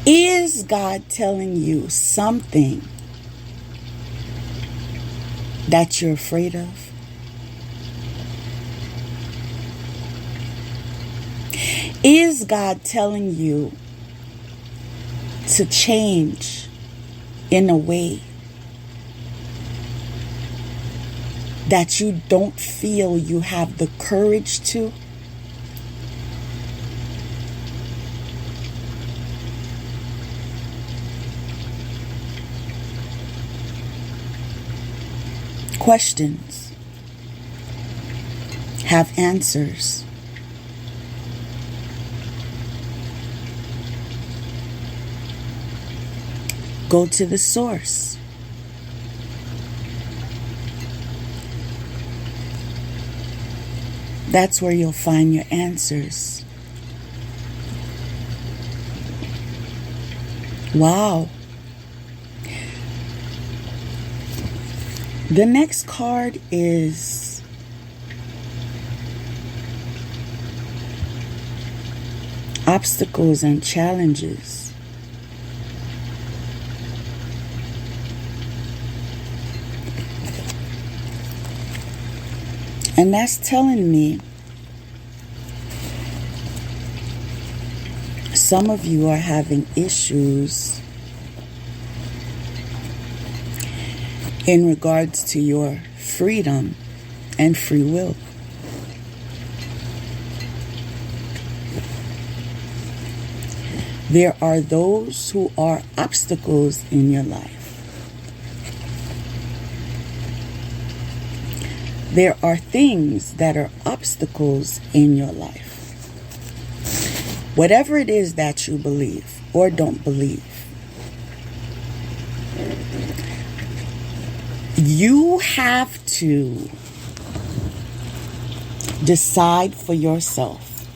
Is God telling you something that you're afraid of? Is God telling you to change in a way that you don't feel you have the courage to? Questions have answers. Go to the source. That's where you'll find your answers. Wow. The next card is obstacles and challenges. And that's telling me some of you are having issues in regards to your freedom and free will. There are those who are obstacles in your life. There are things that are obstacles in your life. Whatever it is that you believe or don't believe, you have to decide for yourself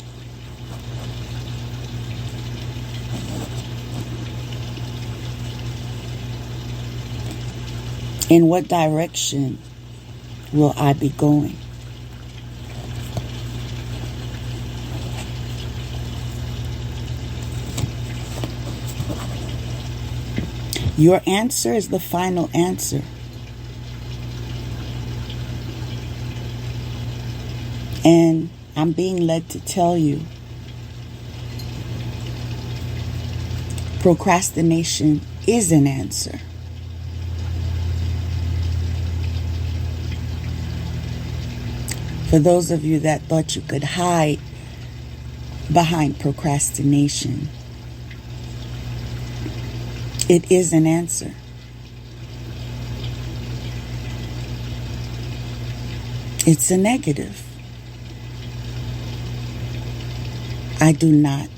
in what direction will I be going. Your answer is the final answer. And I'm being led to tell you, procrastination is an answer. For those of you that thought you could hide behind procrastination, it is an answer. It's a negative. I do not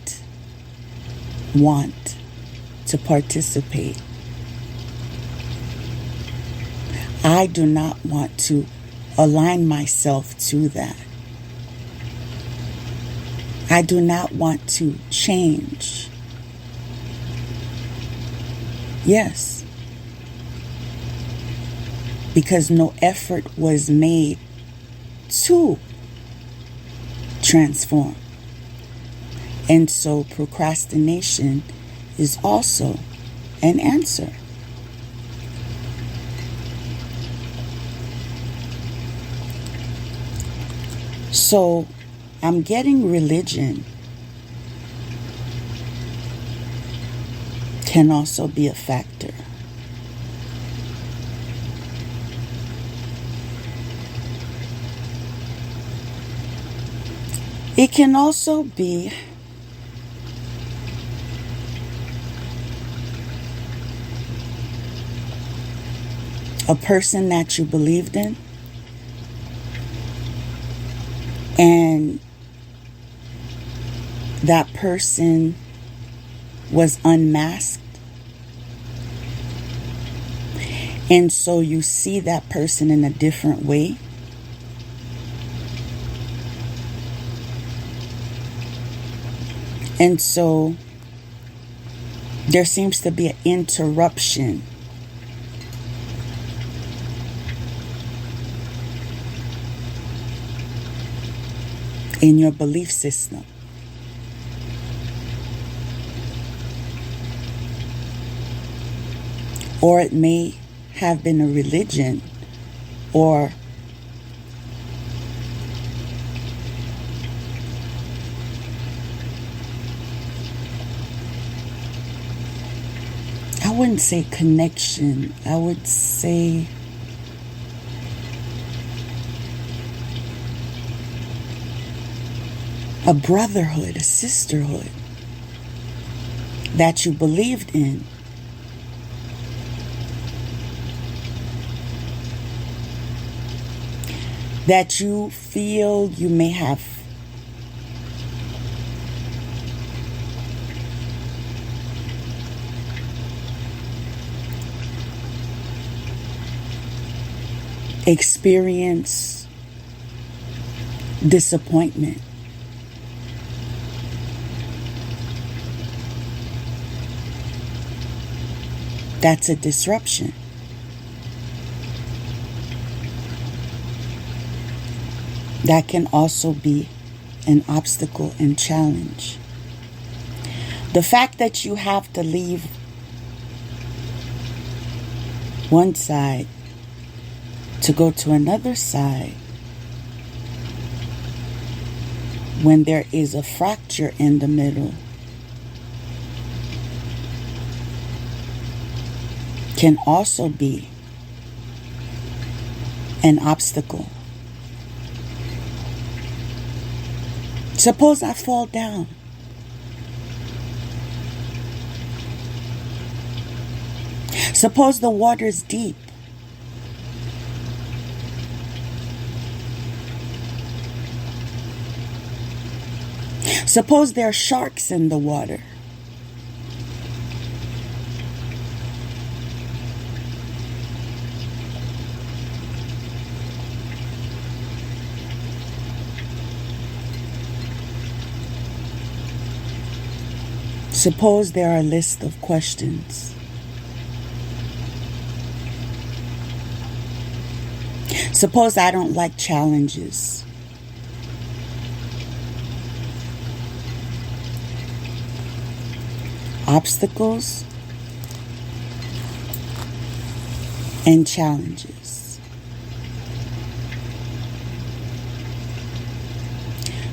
want to participate. I do not want to align myself to that. I do not want to change. Yes. Because no effort was made to transform. And so procrastination is also an answer. So I'm getting religion can also be a factor. It can also be a person that you believed in, and that person was unmasked, and so you see that person in a different way. And so there seems to be an interruption in your belief system. Or it may have been a religion, or I wouldn't say connection. I would say a brotherhood, a sisterhood that you believed in. That you feel you may have experienced disappointment. That's a disruption. That can also be an obstacle and challenge. The fact that you have to leave one side to go to another side when there is a fracture in the middle can also be an obstacle. Suppose I fall down. Suppose the water's deep. Suppose there are sharks in the water. Suppose there are a list of questions. Suppose I don't like challenges. Obstacles and challenges.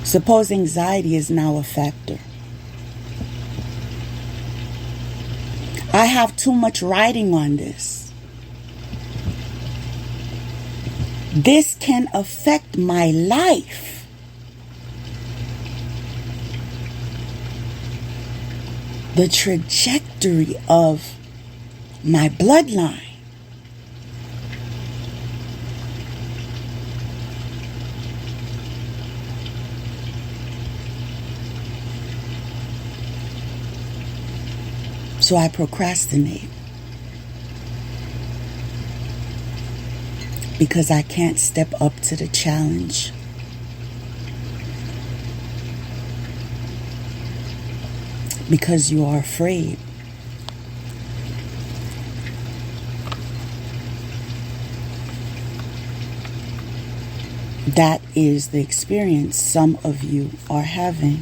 Suppose anxiety is now a factor. I have too much riding on this. This can affect my life. The trajectory of my bloodline. So I procrastinate because I can't step up to the challenge. Because you are afraid. That is the experience some of you are having.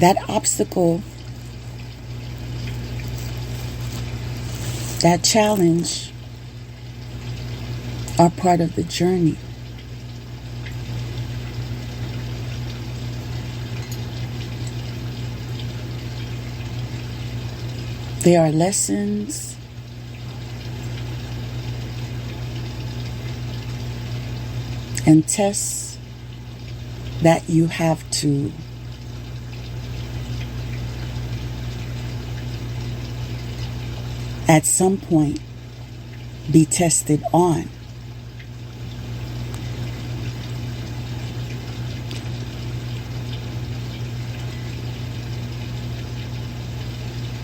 That obstacle, that challenge are part of the journey. They are lessons and tests that you have to at some point be tested on.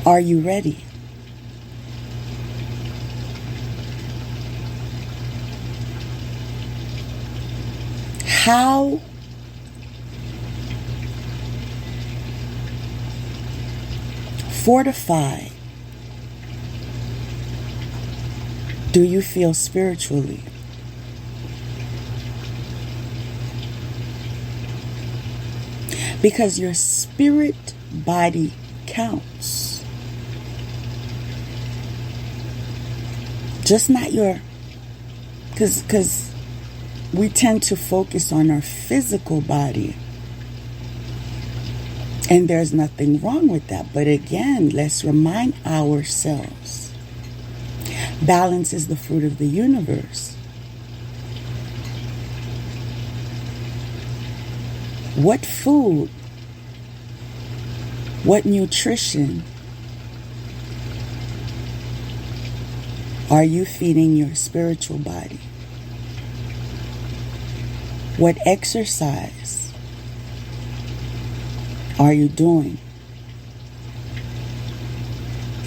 Are you ready? How fortified do you feel spiritually? Because your spirit body counts. Just not your, because we tend to focus on our physical body. And there's nothing wrong with that. But again, let's remind ourselves, balance is the fruit of the universe. What food, what nutrition are you feeding your spiritual body? What exercise are you doing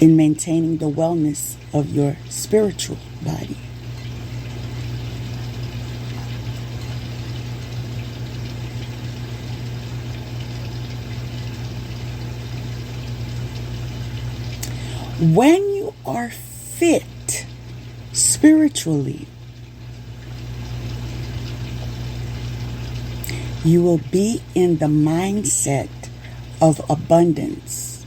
in maintaining the wellness of your spiritual body? When you are fit spiritually, you will be in the mindset of abundance.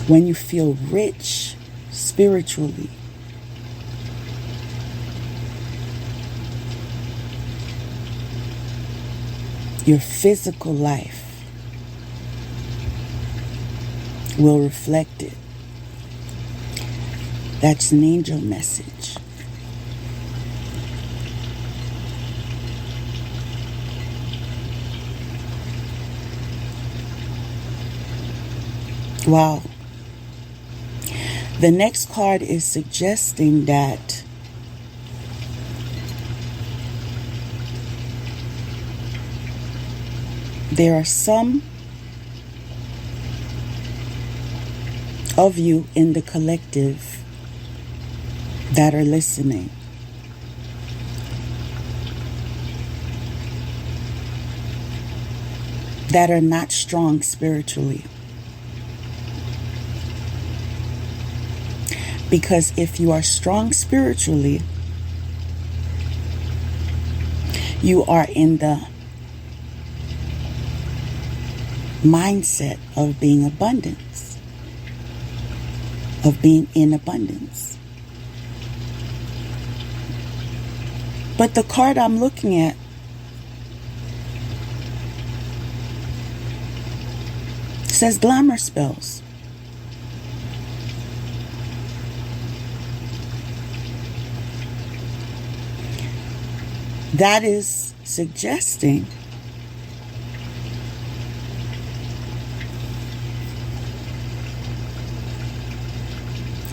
When you feel rich spiritually, your physical life will reflect it. That's an angel message. Wow. The next card is suggesting that there are some of you in the collective that are listening that are not strong spiritually. Because if you are strong spiritually, you are in the mindset of being abundance, of being in abundance. But the card I'm looking at says glamour spells. That is suggesting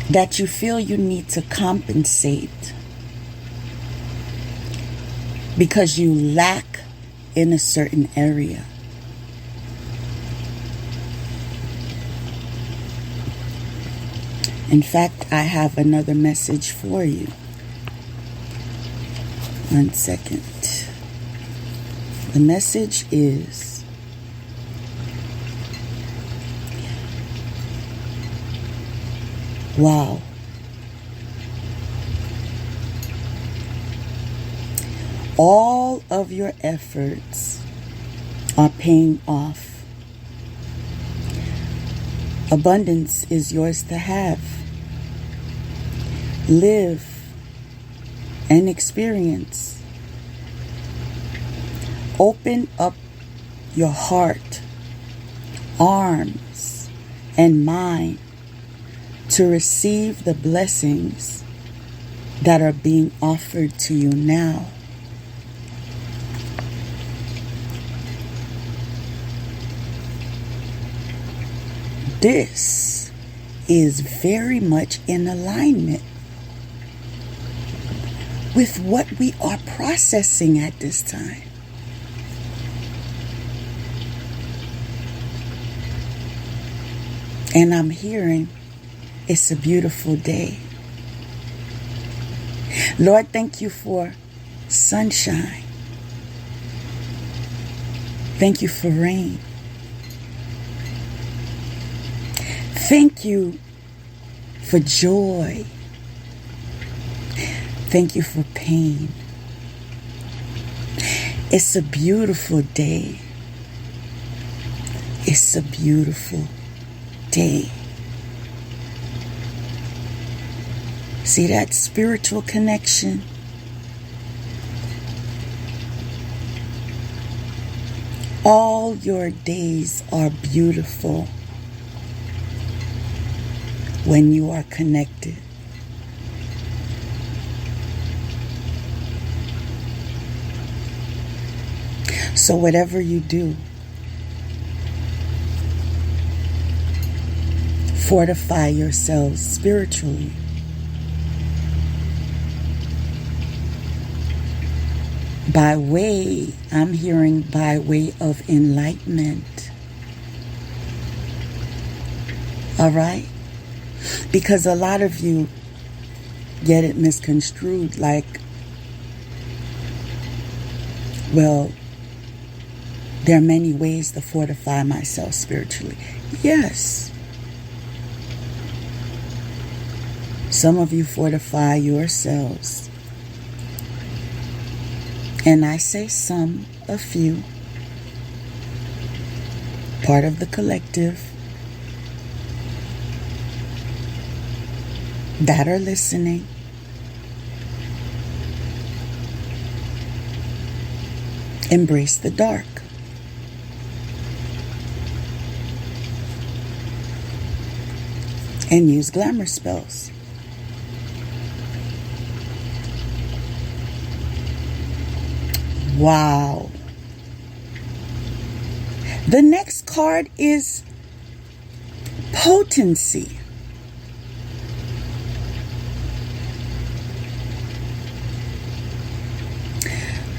that you feel you need to compensate because you lack in a certain area. In fact, I have another message for you. 1 second. The message is, wow. All of your efforts are paying off. Abundance is yours to have. Live and experience. Open up your heart, arms, and mind to receive the blessings that are being offered to you now. This is very much in alignment with what we are processing at this time. And I'm hearing it's a beautiful day. Lord, thank you for sunshine. Thank you for rain. Thank you for joy. Thank you for pain. It's a beautiful day. It's a beautiful day. See that spiritual connection? All your days are beautiful when you are connected. So whatever you do, fortify yourselves spiritually. I'm hearing by way of enlightenment. All right? Because a lot of you get it misconstrued like, well, there are many ways to fortify myself spiritually. Yes. Some of you fortify yourselves. And I say some, a few, part of the collective that are listening. Embrace the dark. And use glamour spells. Wow. The next card is potency.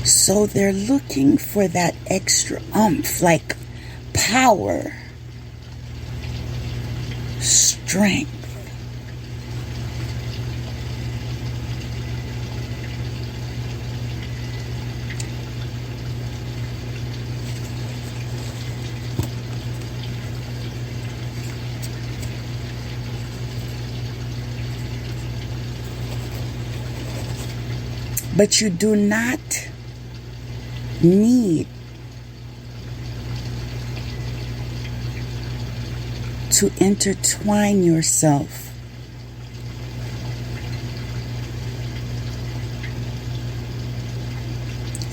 So they're looking for that extra oomph, like power, strength. But you do not need to intertwine yourself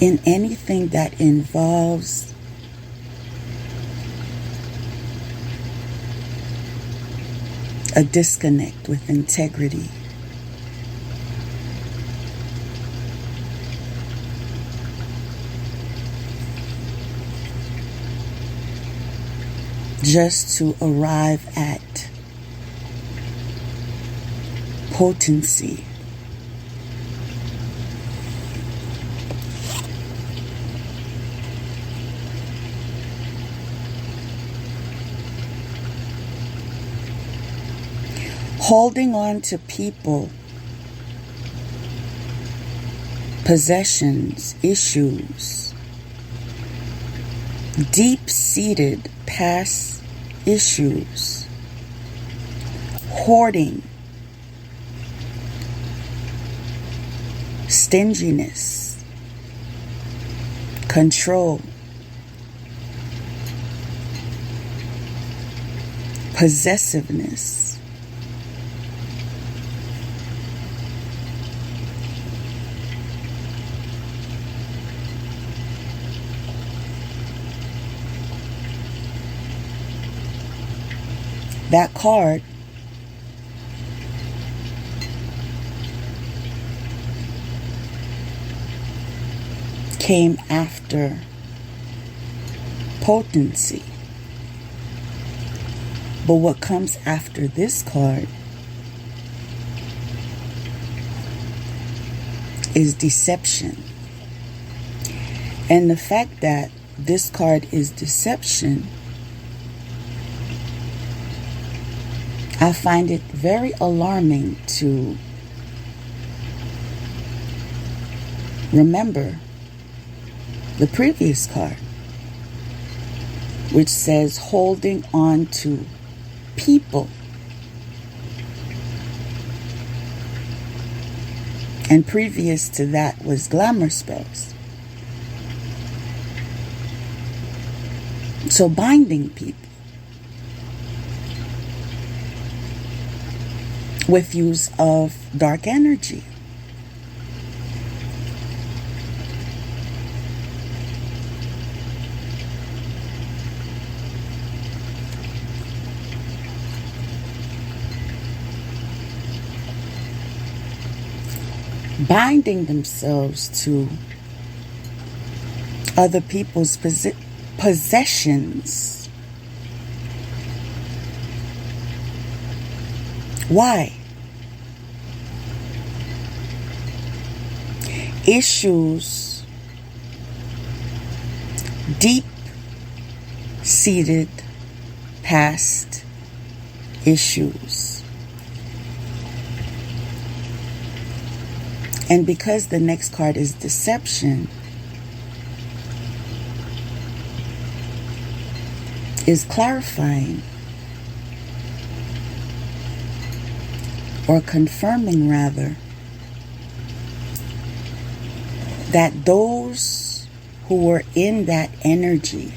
in anything that involves a disconnect with integrity. Just to arrive at potency. Holding on to people, possessions, issues, deep-seated past issues, hoarding, stinginess, control, possessiveness, that card came after potency. But what comes after this card is deception. And the fact that this card is deception, I find it very alarming to remember the previous card, which says holding on to people. And previous to that was glamour spells. So binding people with use of dark energy. Binding themselves to other people's possessions. Why? Issues, deep-seated past issues. And because the next card is deception, is clarifying or confirming rather that those who were in that energy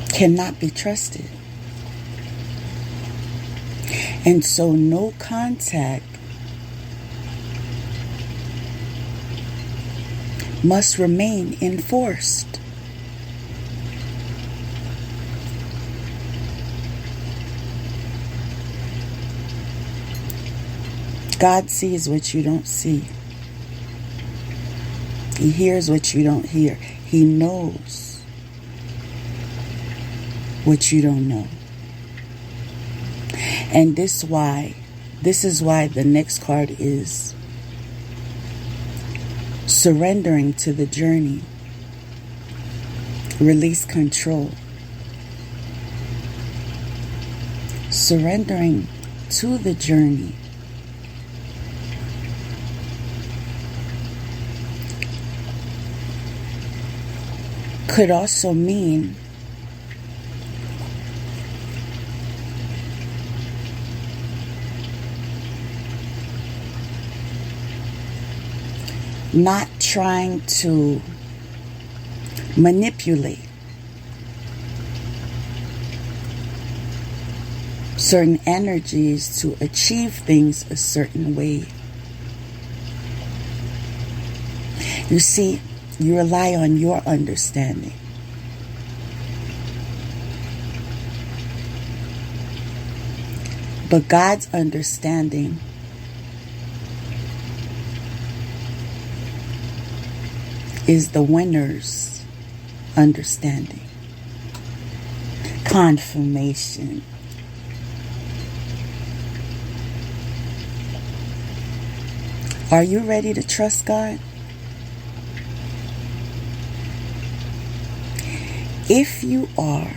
cannot be trusted. And so no contact must remain enforced. God sees what you don't see. He hears what you don't hear. He knows what you don't know. And this is why the next card is surrendering to the journey. Release control. Surrendering to the journey. Could also mean not trying to manipulate certain energies to achieve things a certain way. You see, you rely on your understanding. But God's understanding is the winner's understanding. Confirmation. Are you ready to trust God? If you are,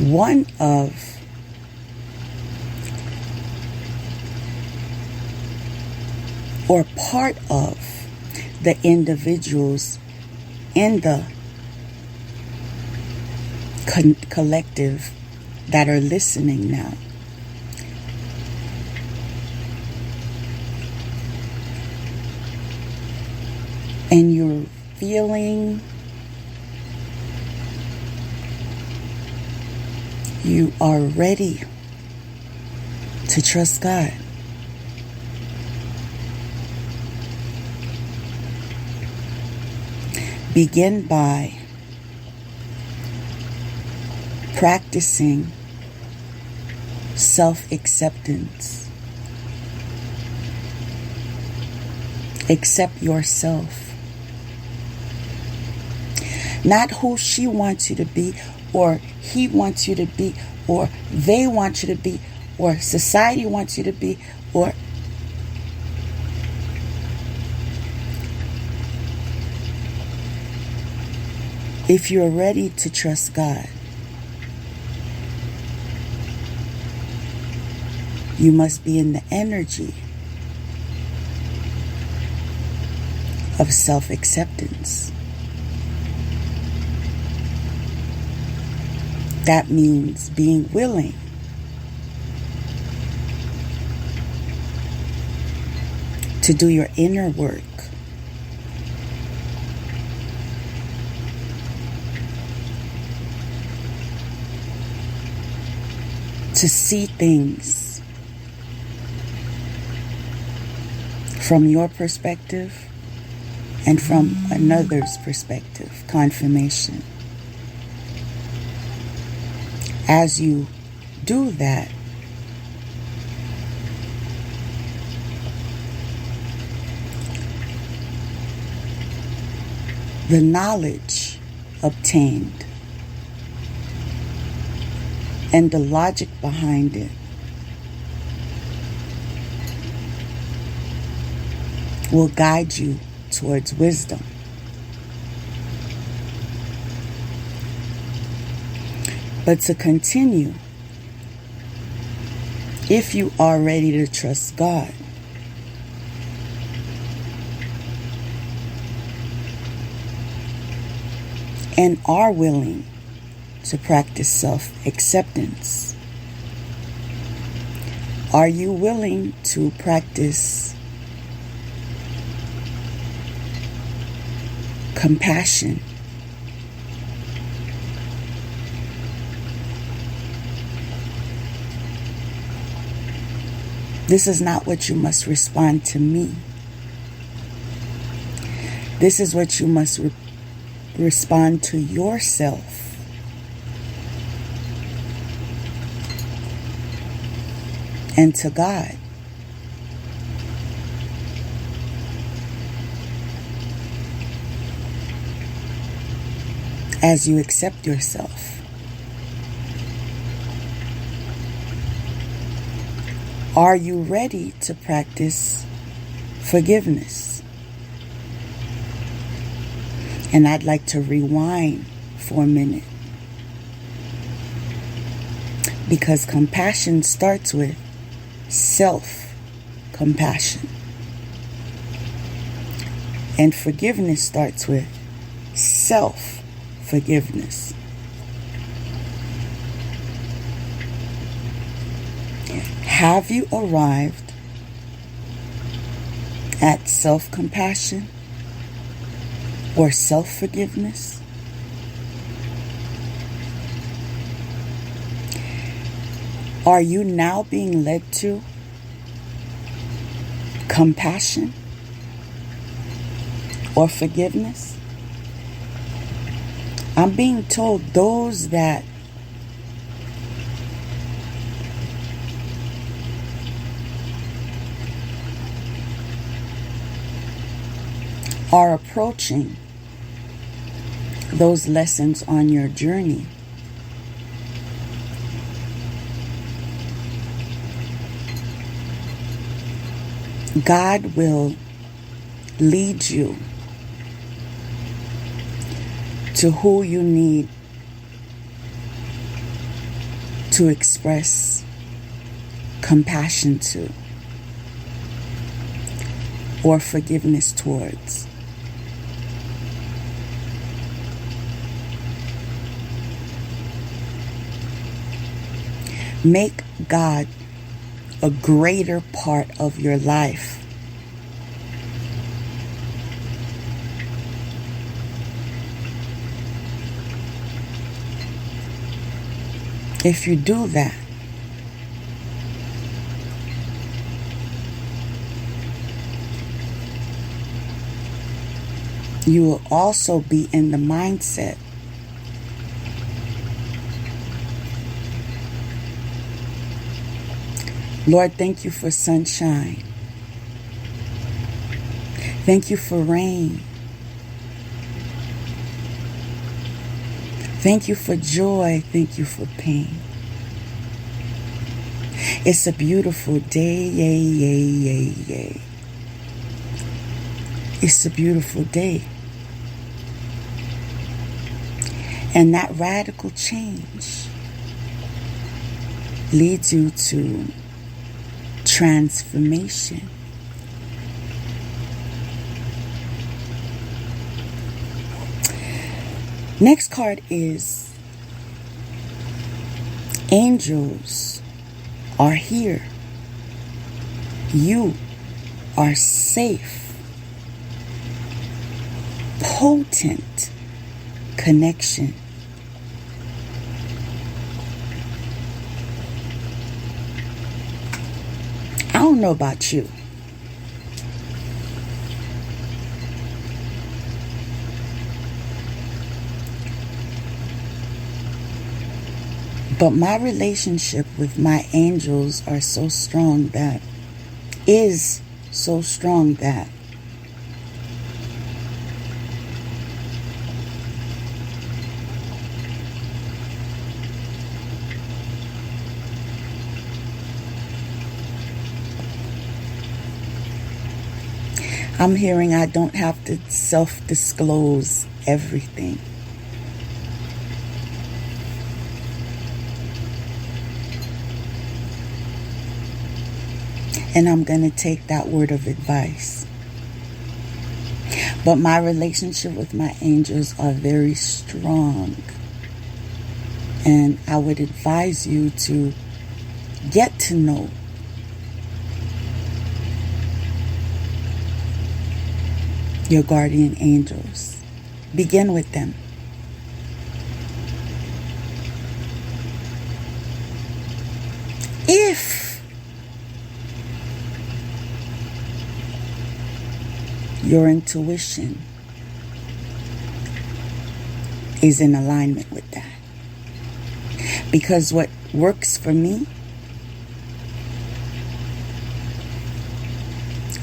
one of or part of the individuals in the collective that are listening now, and you're feeling you are ready to trust God, begin by practicing self-acceptance. Accept yourself. Not who she wants you to be, or he wants you to be, or they want you to be, or society wants you to be, or if you're ready to trust God, you must be in the energy of self-acceptance. That means being willing to do your inner work, to see things from your perspective and from another's perspective, confirmation. As you do that, the knowledge obtained and the logic behind it will guide you towards wisdom. But to continue, if you are ready to trust God, and are willing to practice self-acceptance, are you willing to practice compassion? This is not what you must respond to me. This is what you must respond to yourself. And to God. As you accept yourself. Are you ready to practice forgiveness? And I'd like to rewind for a minute. Because compassion starts with self-compassion. And forgiveness starts with self-forgiveness. Have you arrived at self-compassion or self-forgiveness? Are you now being led to compassion or forgiveness? I'm being told those that are approaching those lessons on your journey, God will lead you to who you need to express compassion to or forgiveness towards. Make God a greater part of your life. If you do that, you will also be in the mindset Lord, thank you for sunshine. Thank you for rain. Thank you for joy. Thank you for pain. It's a beautiful day. Yay, yay, yay, yay. It's a beautiful day. And that radical change leads you to transformation. Next card is angels are here. You are safe. Potent connection. I don't know about you, but my relationship with my angels are so strong that I'm hearing I don't have to self-disclose everything. And I'm going to take that word of advice. But my relationship with my angels are very strong. And I would advise you to get to know your guardian angels. Begin with them. If your intuition is in alignment with that. Because what works for me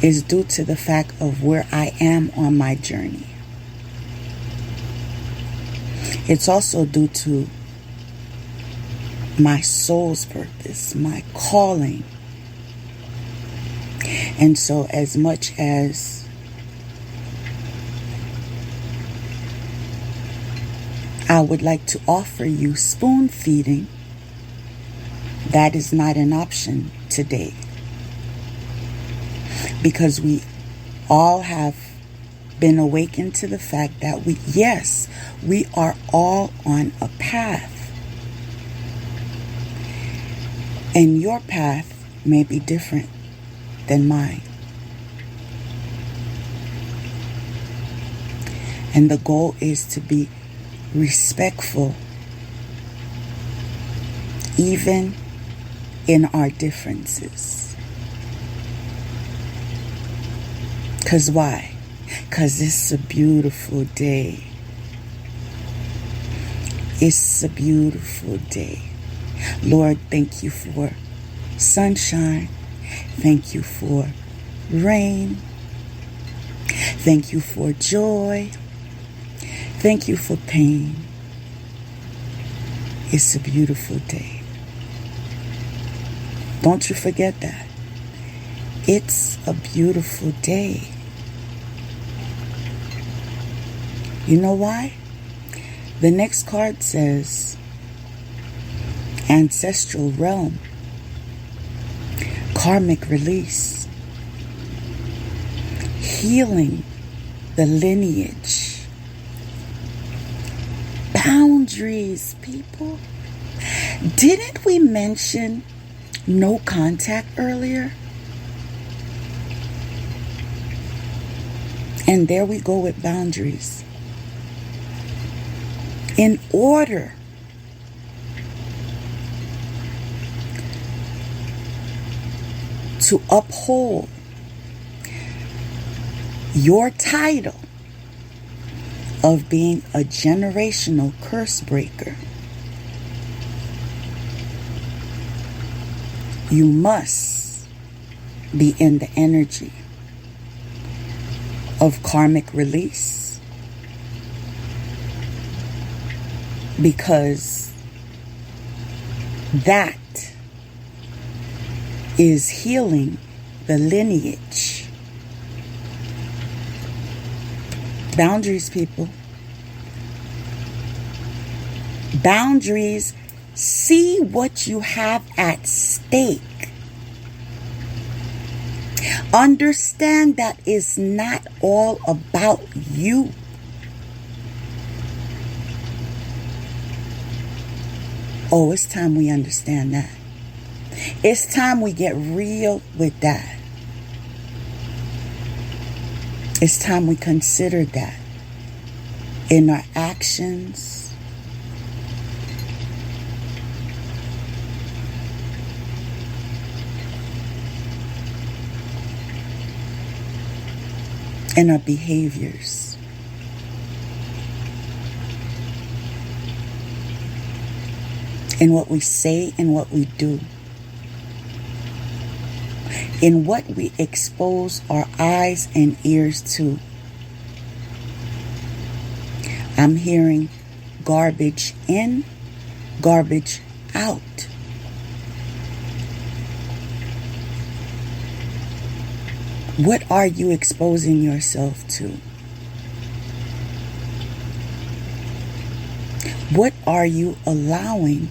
is due to the fact of where I am on my journey. It's also due to my soul's purpose, my calling. And so as much as I would like to offer you spoon feeding, that is not an option today. Because we all have been awakened to the fact that we are all on a path. And your path may be different than mine. And the goal is to be respectful, even in our differences. Because why? Because it's a beautiful day. It's a beautiful day. Lord, thank you for sunshine. Thank you for rain. Thank you for joy. Thank you for pain. It's a beautiful day. Don't you forget that. It's a beautiful day. You know why? The next card says ancestral realm, karmic release, healing the lineage, boundaries, people. Didn't we mention no contact earlier? And there we go with boundaries. In order to uphold your title of being a generational curse breaker, you must be in the energy of karmic release, because that is healing the lineage. Boundaries, people. Boundaries. See what you have at stake. Understand that it's not all about you. Oh, it's time we understand that. It's time we get real with that. It's time we consider that in our actions, and our behaviors. In what we say and what we do. In what we expose our eyes and ears to. I'm hearing garbage in, garbage out. What are you exposing yourself to? What are you allowing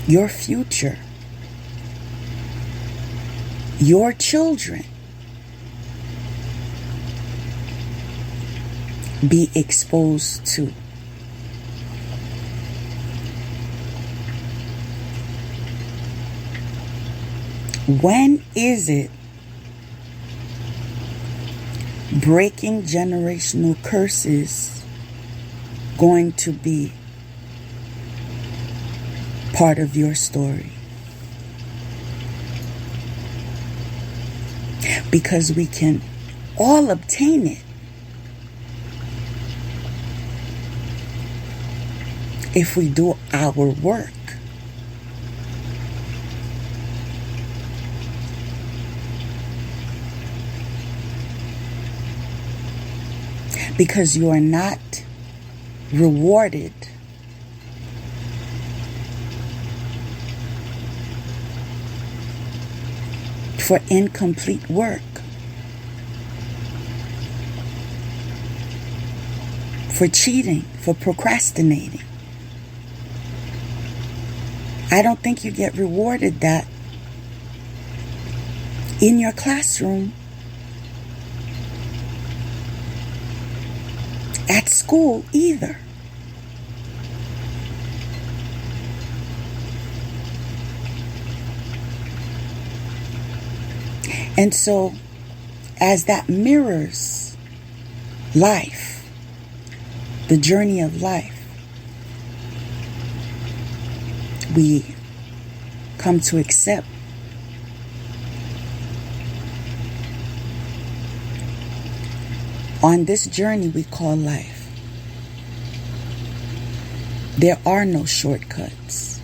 your future, your children, be exposed to? When is it breaking generational curses going to be part of your story? Because we can all obtain it if we do our work. Because you are not rewarded for incomplete work, for cheating, for procrastinating. I don't think you get rewarded that in your classroom, at school either. And so, as that mirrors life, the journey of life, we come to accept on this journey we call life, there are no shortcuts.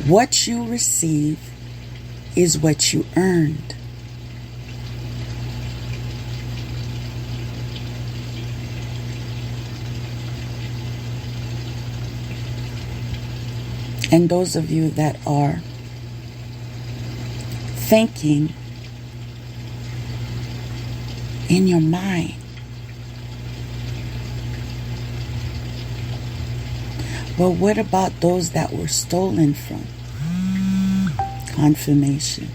What you receive is what you earned. And those of you that are thinking in your mind, well, what about those that were stolen from? Confirmation.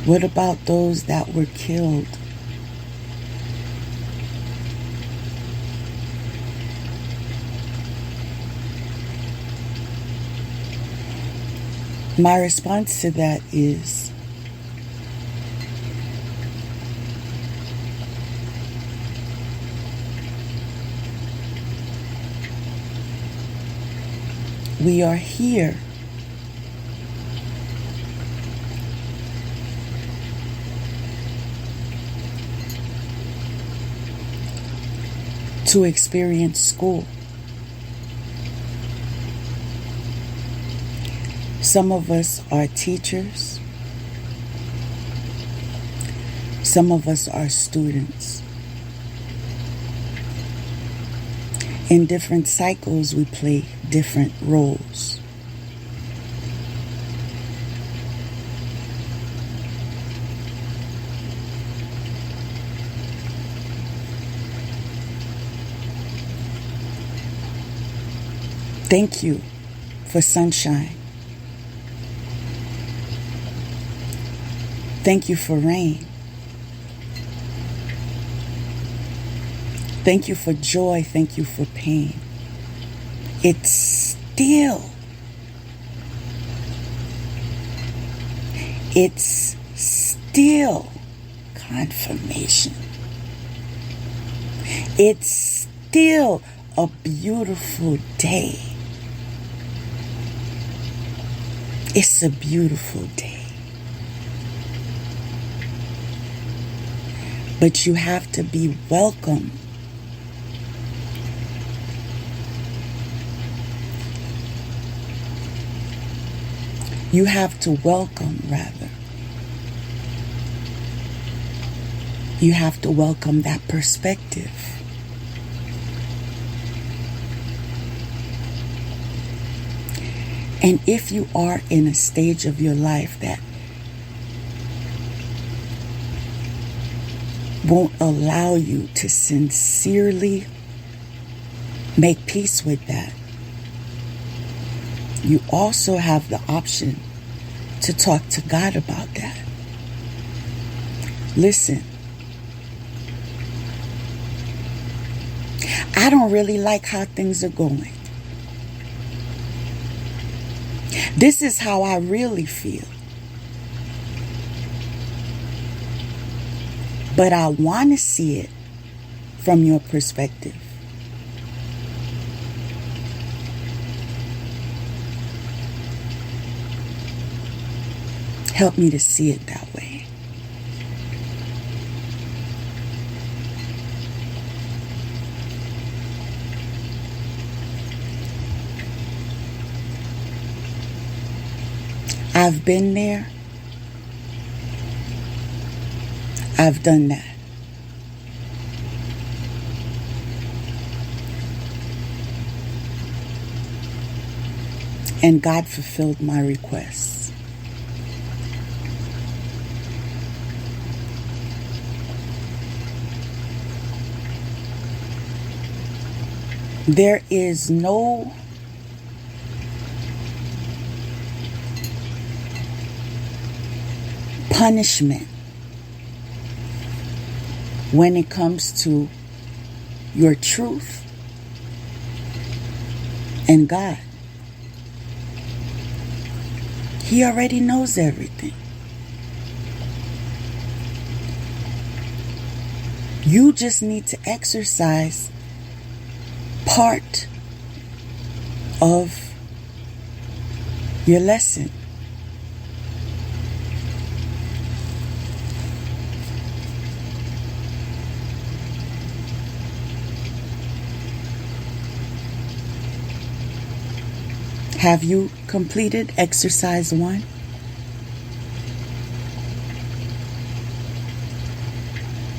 What about those that were killed? My response to that is, we are here to experience school. Some of us are teachers. Some of us are students. In different cycles, we play different roles. Thank you for sunshine. Thank you for rain. Thank you for joy. Thank you for pain. It's still confirmation. It's still a beautiful day. It's a beautiful day. But you have to be welcome. You have to welcome, rather. You have to welcome that perspective. And if you are in a stage of your life that won't allow you to sincerely make peace with that, you also have the option to talk to God about that. Listen, I don't really like how things are going. This is how I really feel. But I want to see it from your perspective. Help me to see it that way. I've been there. I've done that. And God fulfilled my requests. There is no punishment when it comes to your truth and God. He already knows everything. You just need to exercise part of your lesson. Have you completed exercise 1?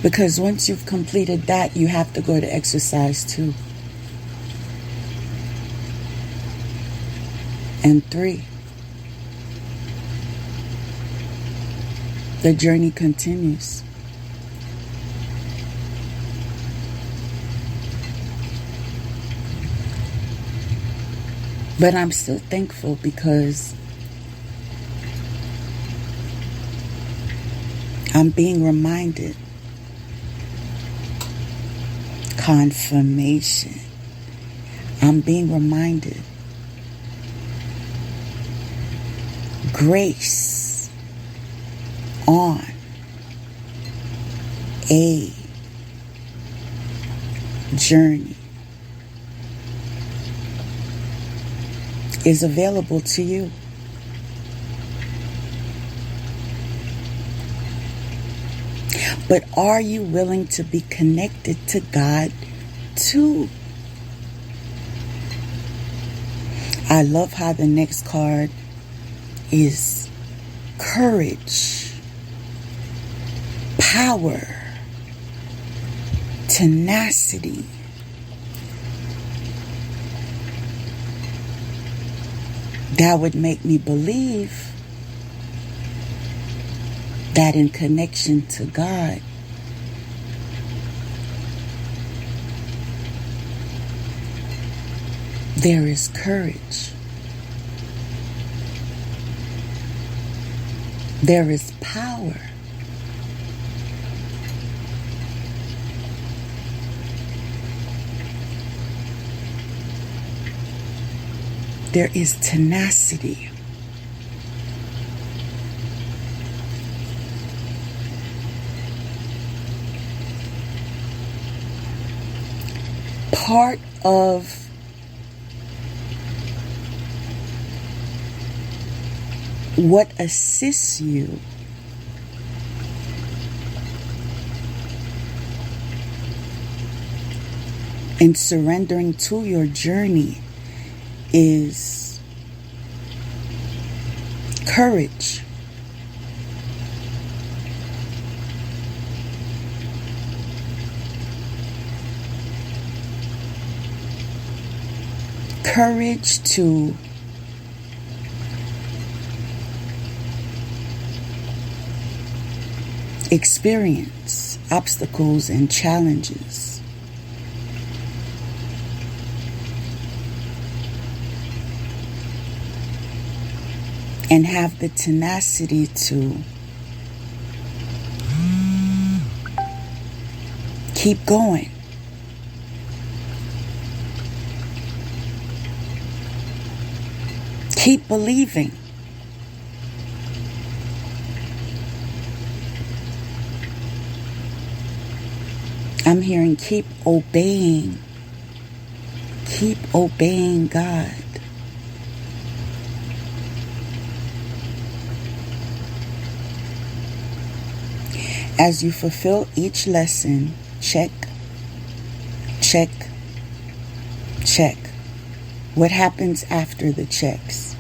Because once you've completed that, you have to go to exercise 2 and 3. The journey continues. But I'm still thankful because I'm being reminded. Confirmation. I'm being reminded. Grace on a journey is available to you. But are you willing to be connected to God too? I love how the next card is courage, power, tenacity. That would make me believe that in connection to God, there is courage. There is power. There is tenacity. Part of what assists you in surrendering to your journey is courage. Courage to experience obstacles and challenges. And have the tenacity to keep going. Keep believing. I'm hearing keep obeying. Keep obeying God. As you fulfill each lesson, check, check, check. What happens after the checks?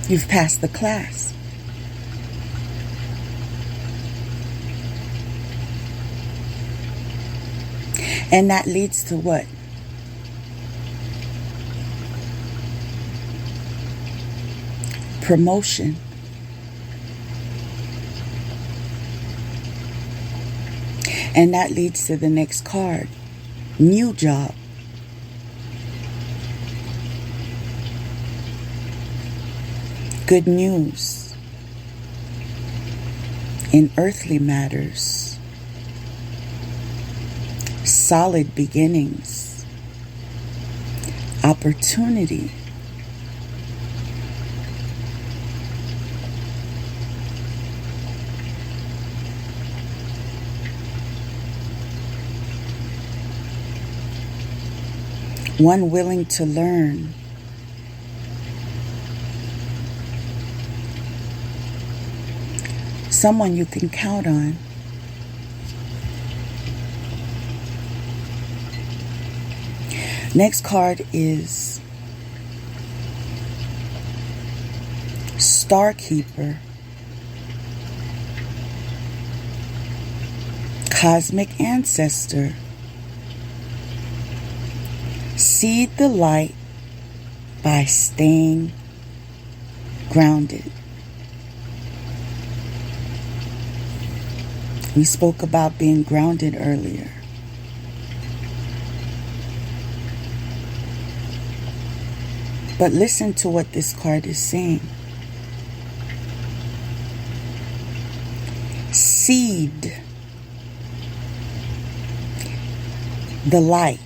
You've passed the class. And that leads to what? Promotion. And that leads to the next card. New job. Good news in earthly matters. Solid beginnings. Opportunity. One willing to learn. Someone you can count on. Next card is Star Keeper. Cosmic Ancestor. Seed the light by staying grounded. We spoke about being grounded earlier. But listen to what this card is saying. Seed the light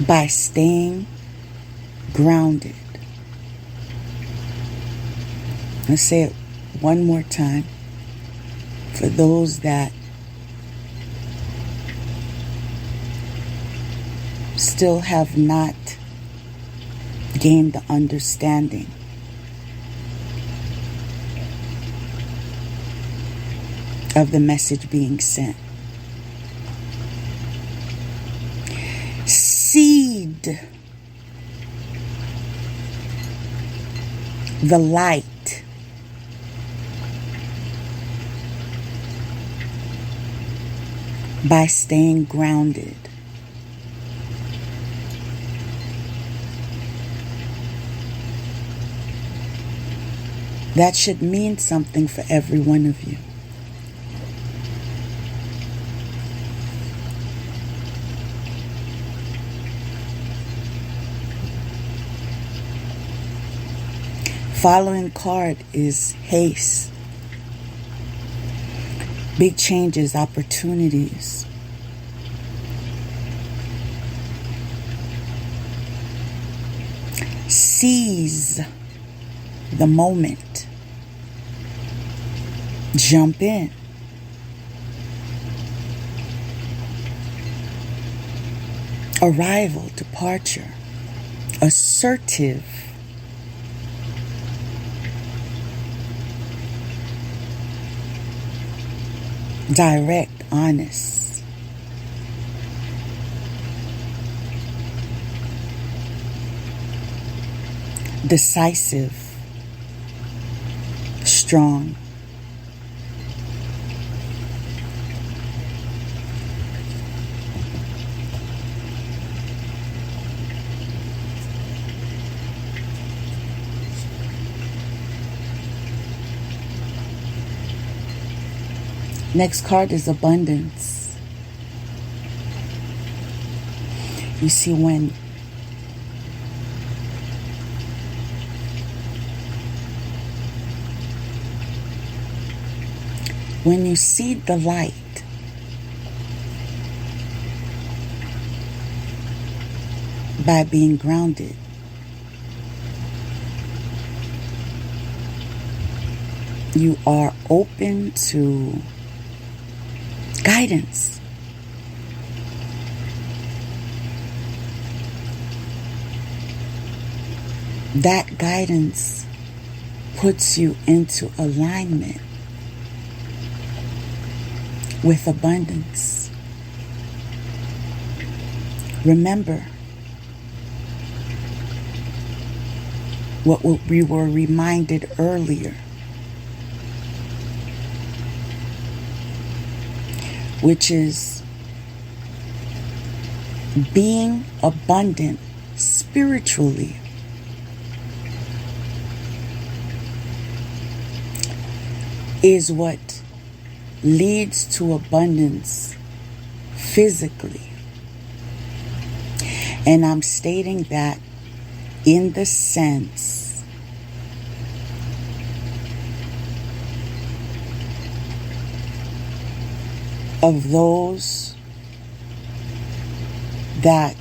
by staying grounded. Let's say it one more time for those that still have not gained the understanding. of the message being sent. Seed the light by staying grounded. That should mean something for every one of you. Following card is haste. Big changes, opportunities. Seize the moment. Jump in. Arrival, departure. Assertive. Direct, honest. Decisive. Strong. Next card is abundance. You see, when you seed the light, by being grounded, you are open to guidance. That guidance puts you into alignment with abundance. Remember what we were reminded earlier, which is being abundant spiritually is what leads to abundance physically. And I'm stating that in the sense of those that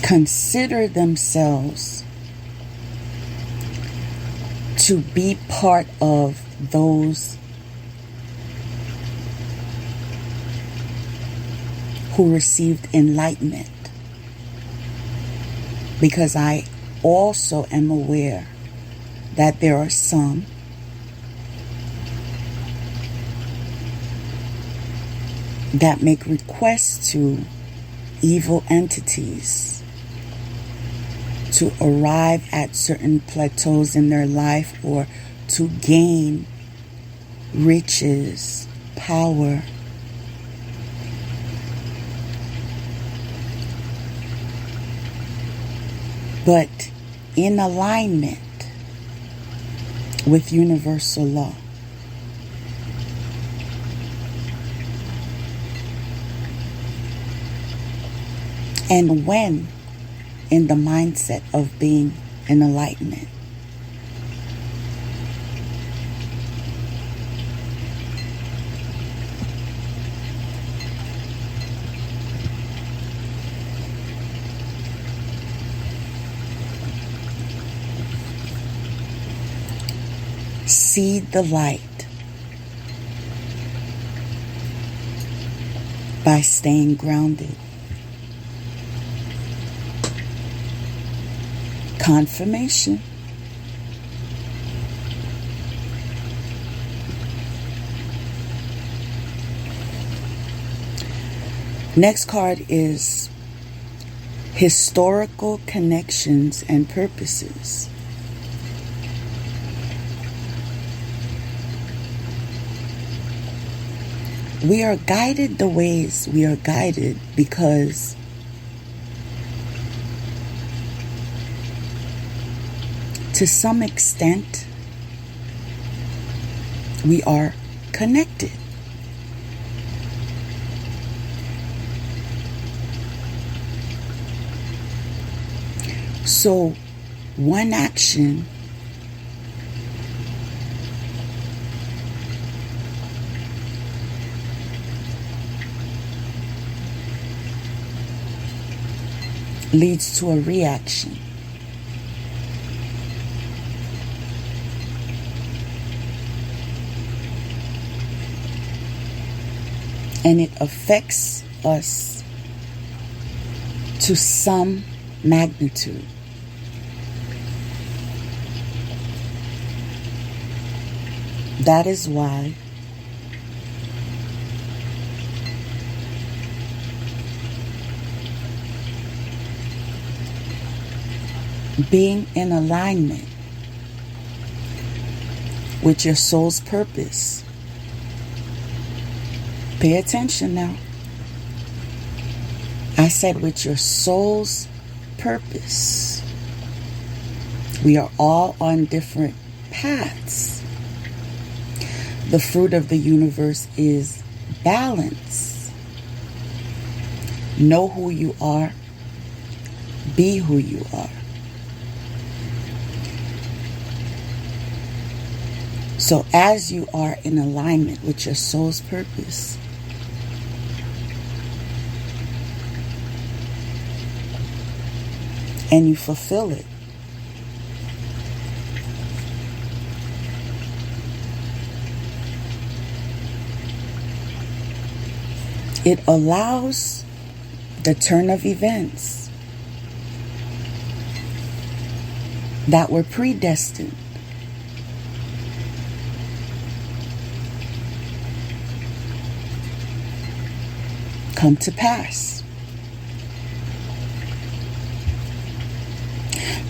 consider themselves to be part of those who received enlightenment. Because I also am aware that there are some that make requests to evil entities to arrive at certain plateaus in their life or to gain riches, power. But in alignment with universal law. And when in the mindset of being in enlightenment, seed the light by staying grounded. Confirmation. Next card is historical connections and purposes. We are guided the ways we are guided because to some extent we are connected. So one action leads to a reaction. And it affects us to some magnitude. That is why being in alignment with your soul's purpose. Pay attention now. I said with your soul's purpose. We are all on different paths. The fruit of the universe is balance. Know who you are. Be who you are. So as you are in alignment with your soul's purpose, and you fulfill it, it allows the turn of events that were predestined come to pass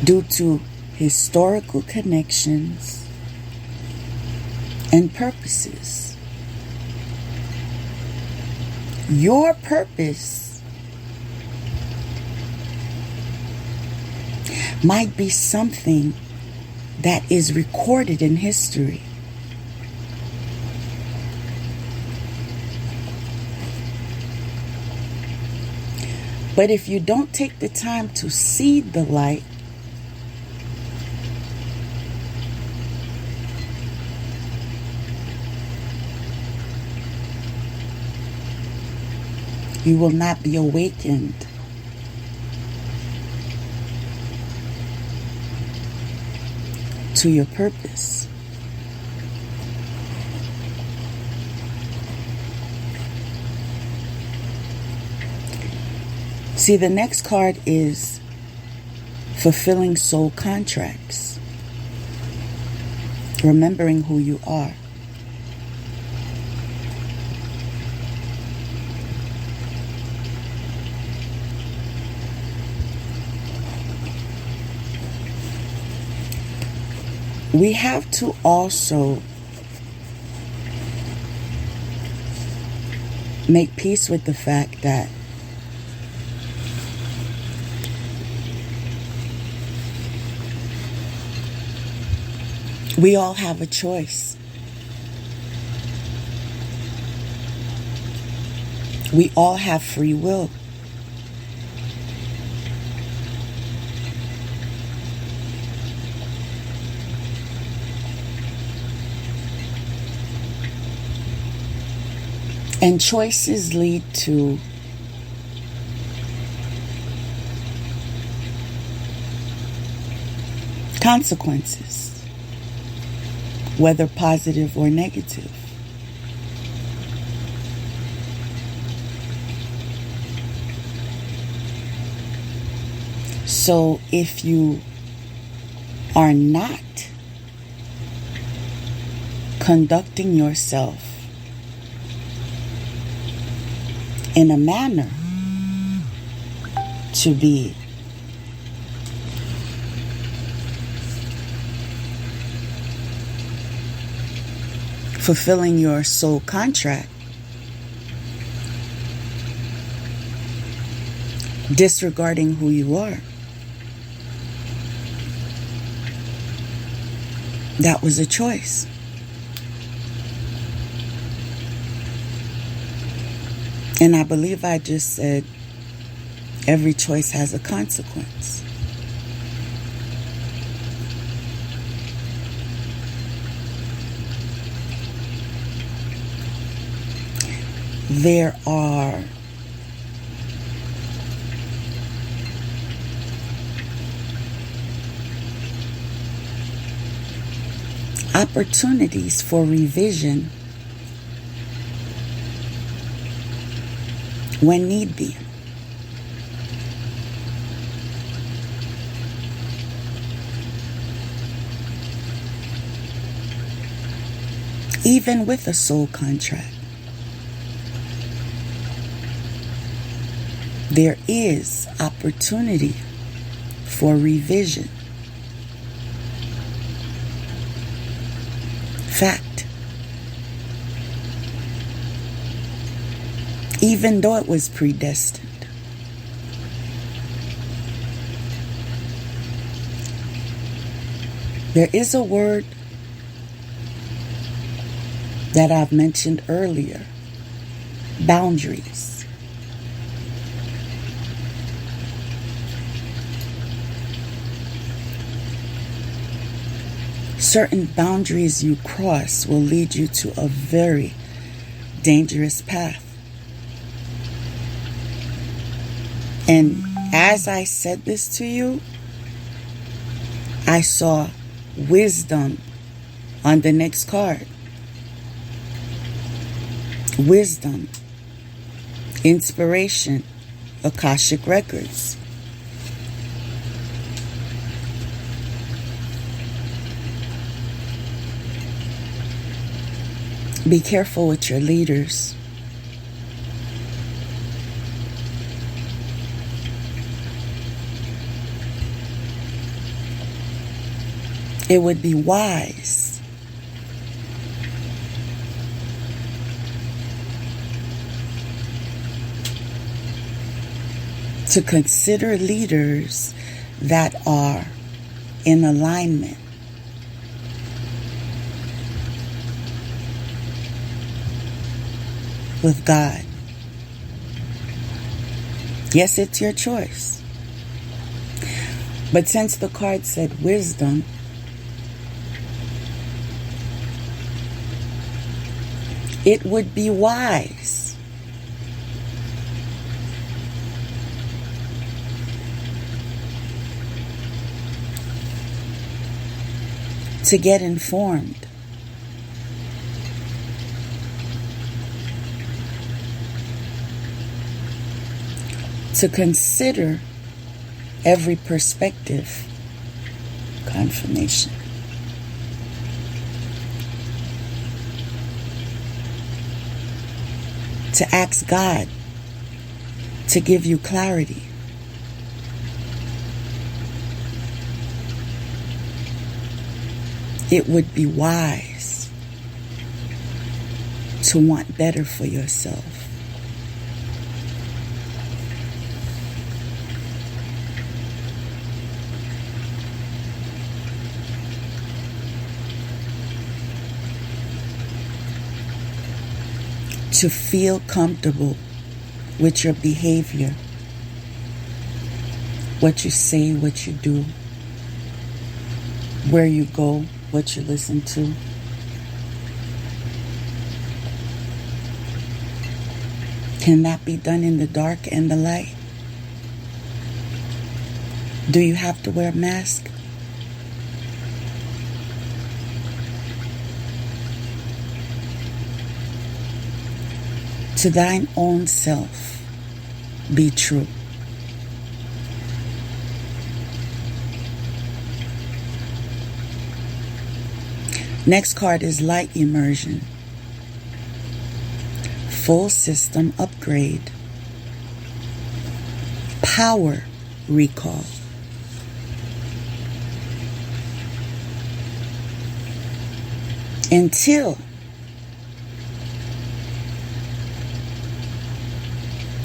due to historical connections and purposes. Your purpose might be something that is recorded in history. But if you don't take the time to see the light, you will not be awakened to your purpose. See, the next card is fulfilling soul contracts, remembering who you are. We have to also make peace with the fact that we all have a choice. We all have free will. And choices lead to consequences, whether positive or negative. So if you are not conducting yourself in a manner to be fulfilling your soul contract, disregarding who you are. That was a choice. And I believe I just said every choice has a consequence. There are opportunities for revision when need be. Even with a soul contract, there is opportunity for revision. Fact. Even though it was predestined. There is a word that I've mentioned earlier. Boundaries. Certain boundaries you cross will lead you to a very dangerous path. And as I said this to you, I saw wisdom on the next card. Wisdom, inspiration, Akashic records. Be careful with your leaders. It would be wise to consider leaders that are in alignment with God. Yes, it's your choice. But since the card said wisdom, it would be wise to get informed. To consider every perspective. Confirmation. To ask God to give you clarity. It would be wise to want better for yourself. To feel comfortable with your behavior, what you say, what you do, where you go, what you listen to. Can that be done in the dark and the light? Do you have to wear a mask? To thine own self be true. Next card is light immersion. Full system upgrade power recall. Until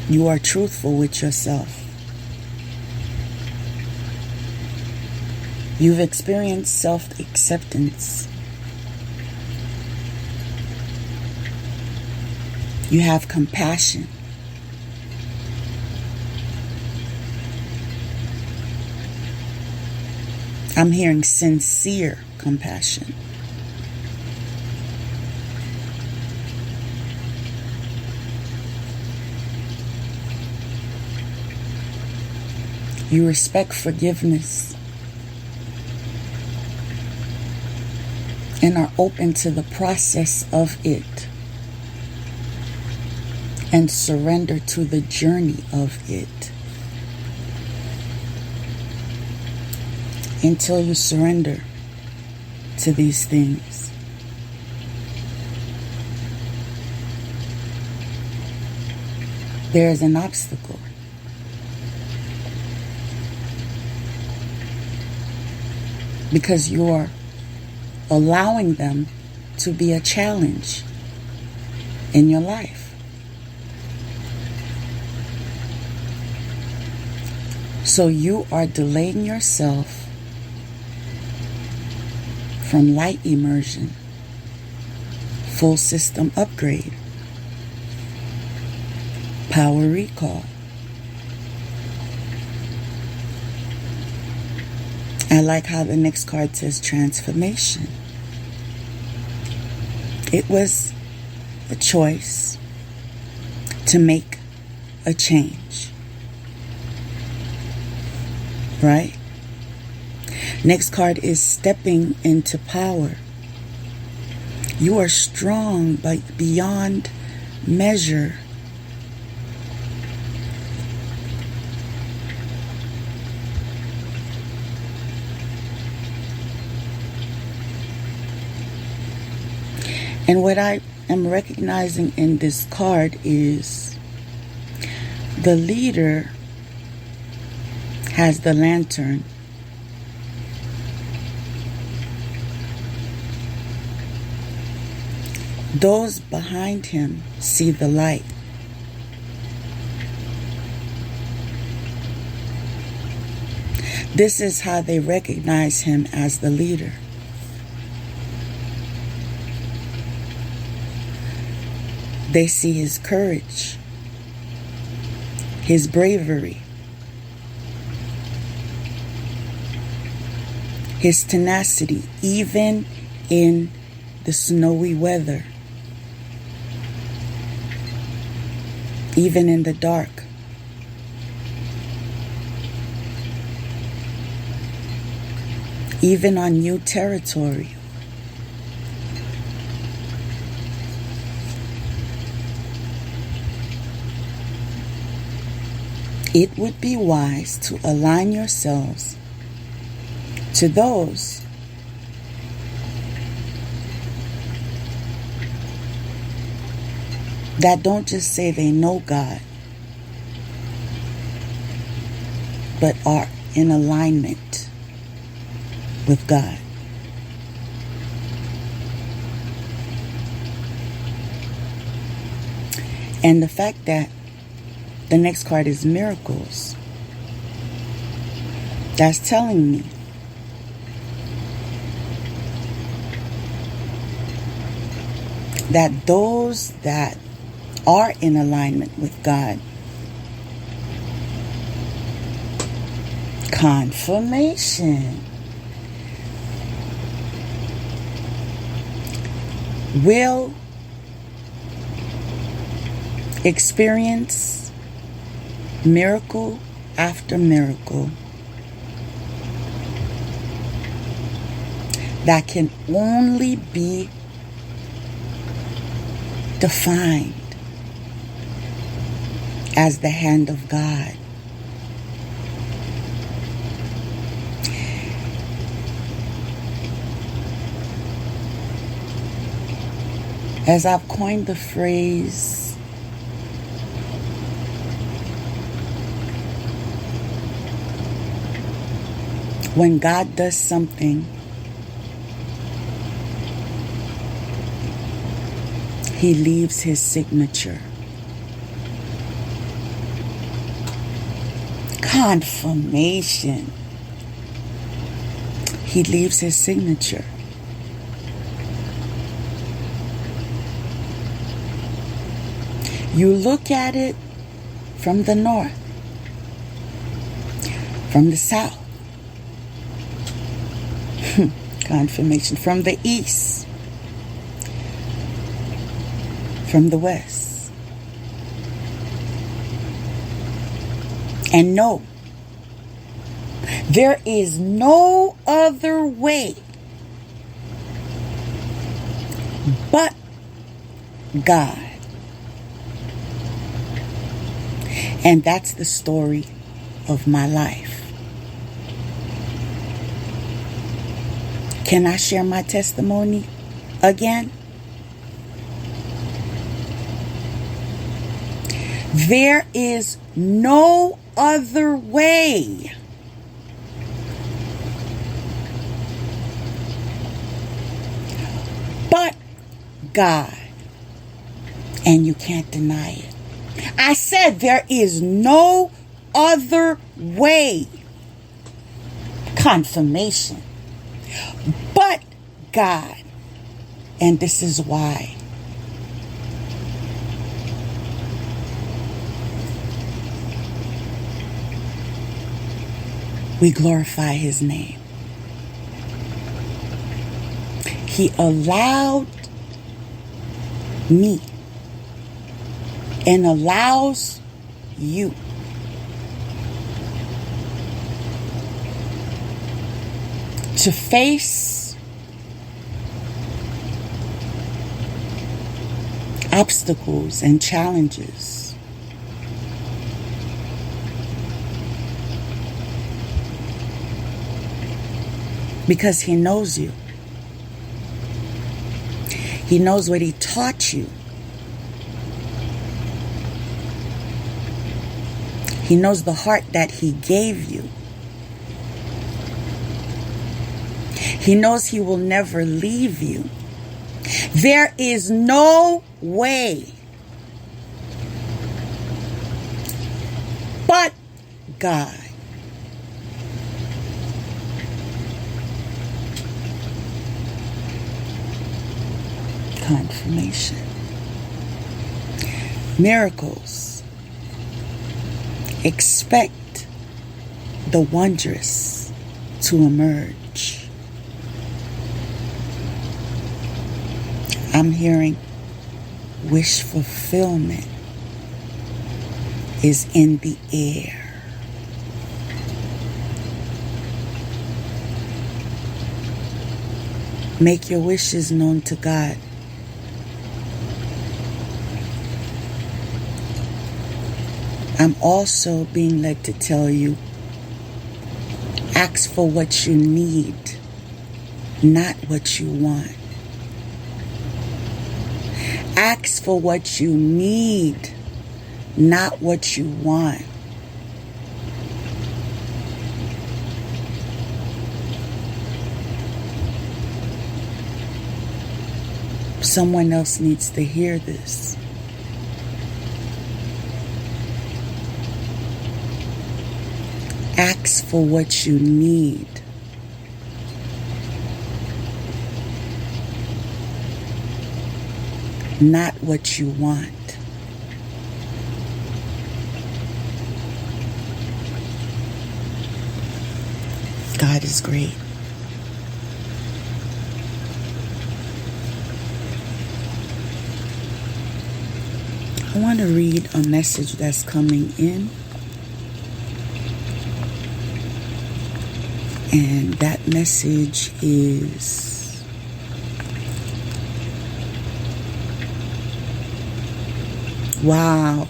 you are truthful with yourself. You've experienced self-acceptance. You have compassion. I'm hearing sincere compassion. You respect forgiveness and are open to the process of it and surrender to the journey of it. Until you surrender to these things, there is an obstacle. Because you're allowing them to be a challenge in your life. So you are delaying yourself from light immersion, full system upgrade, power recall. I like how the next card says transformation. It was a choice to make a change. Right? Next card is stepping into power. You are strong but beyond measure. And what I am recognizing in this card is the leader has the lantern. Those behind him see the light. This is how they recognize him as the leader. They see his courage, his bravery, his tenacity, even in the snowy weather, even in the dark. Even on new territory. It would be wise to align yourselves to those that don't just say they know God, but are in alignment with God. And the fact that the next card is miracles, that's telling me that those that are in alignment with God, confirmation, will experience miracle after miracle that can only be defined as the hand of God. As I've coined the phrase, When God does something, He leaves His signature. Confirmation. He leaves His signature. You look at it from the north, from the south, confirmation, from the east, from the west. And no, there is no other way but God. And that's the story of my life. Can I share my testimony again? There is no other way but God. And you can't deny it. I said there is no other way. Confirmation. But God. And this is why. We glorify His name. He allowed me and allows you to face obstacles and challenges. Because He knows you. He knows what He taught you. He knows the heart that He gave you. He knows He will never leave you. There is no way but God. Confirmation. Miracles. Expect the wondrous to emerge. I'm hearing wish fulfillment is in the air. Make your wishes known to God. I'm also being led to tell you, ask for what you need, not what you want. Ask for what you need, not what you want. Someone else needs to hear this. Ask for what you need. Not what you want. God is great. I want to read a message that's coming in. And that message is, wow.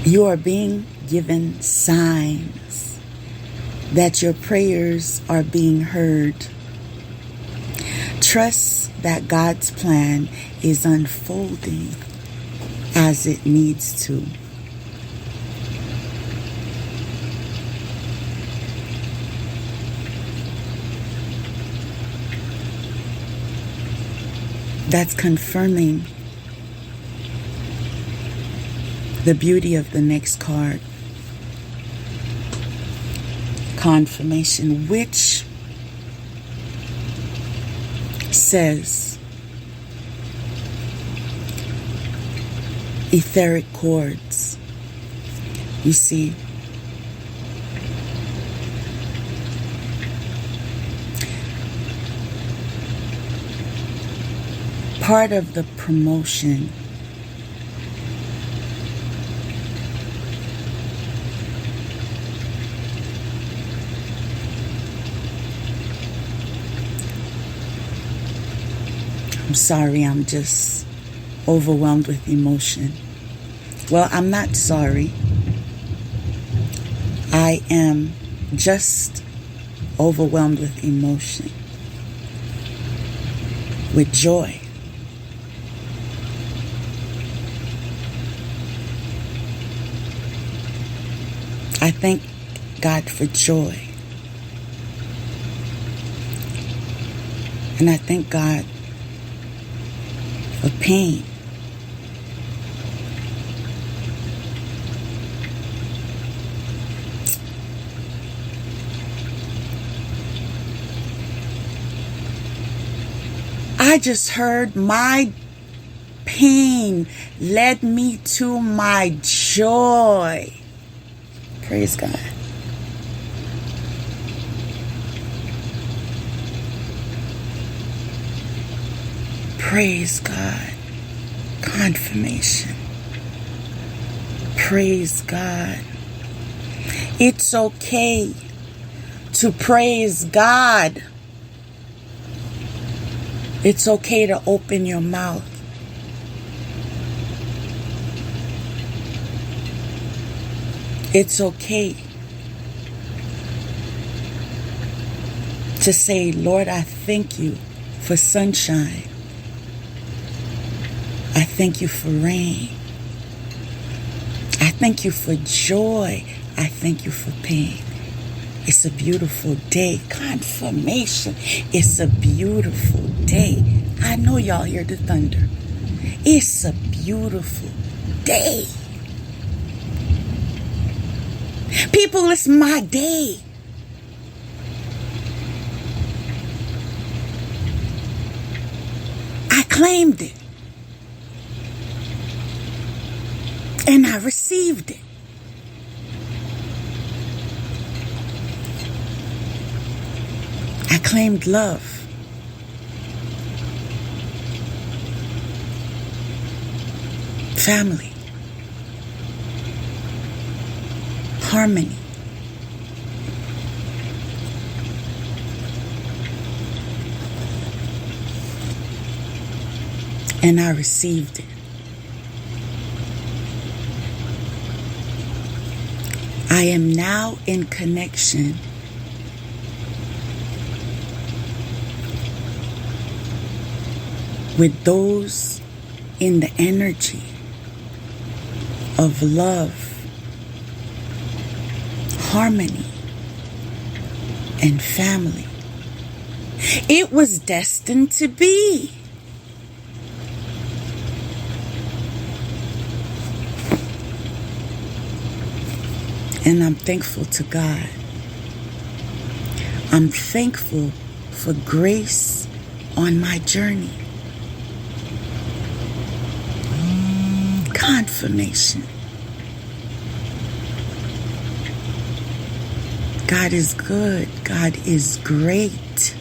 You are being given signs that your prayers are being heard. Trust that God's plan is unfolding as it needs to. That's confirming the beauty of the next card. Confirmation, which says etheric chords. You see, part of the promotion I'm sorry, I'm just overwhelmed with emotion. Well, I'm not sorry. I am just overwhelmed with emotion, with joy. I thank God for joy. And I thank God for pain. I just heard my pain led me to my joy. Praise God. Praise God. Confirmation. Praise God. It's okay to praise God. It's okay to open your mouth. It's okay to say, Lord, I thank you for sunshine. I thank you for rain. I thank you for joy. I thank you for pain. It's a beautiful day. Confirmation. It's a beautiful day. I know y'all hear the thunder. It's a beautiful day. People, it's my day. I claimed it. And I received it. I claimed love. Family. Harmony. And I received it. I am now in connection with those in the energy of love, harmony, and family. It was destined to be. And I'm thankful to God. I'm thankful for grace on my journey. Confirmation. God is good. God is great.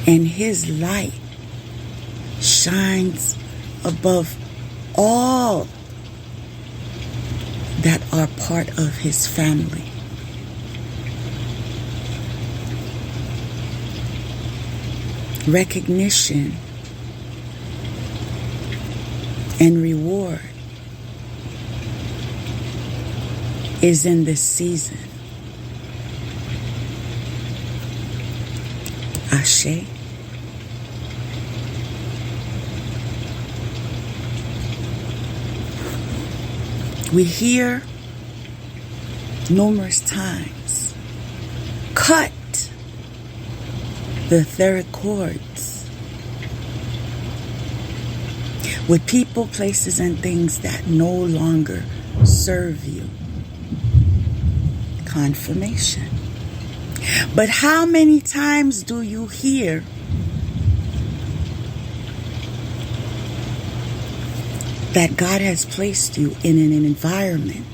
And His light shines above all that are part of His family. Recognition and reward is in this season. Ashe. We hear numerous times, cut the etheric cords with people, places, and things that no longer serve you. Confirmation. But how many times do you hear that God has placed you in an environment?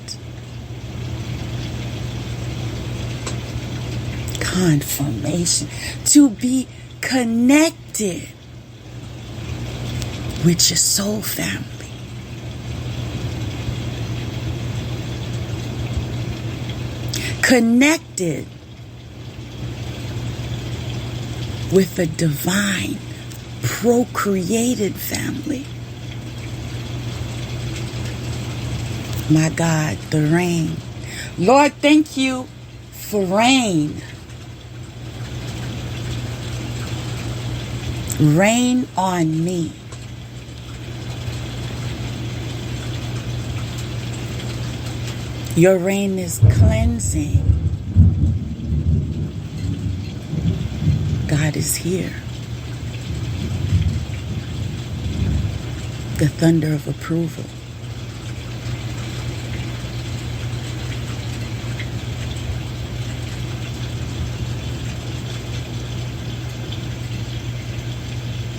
Confirmation. To be connected with your soul family. Connected with the divine, procreated family. My God, the rain. Lord, thank you for rain. Rain on me. Your rain is cleansing. God is here. The thunder of approval.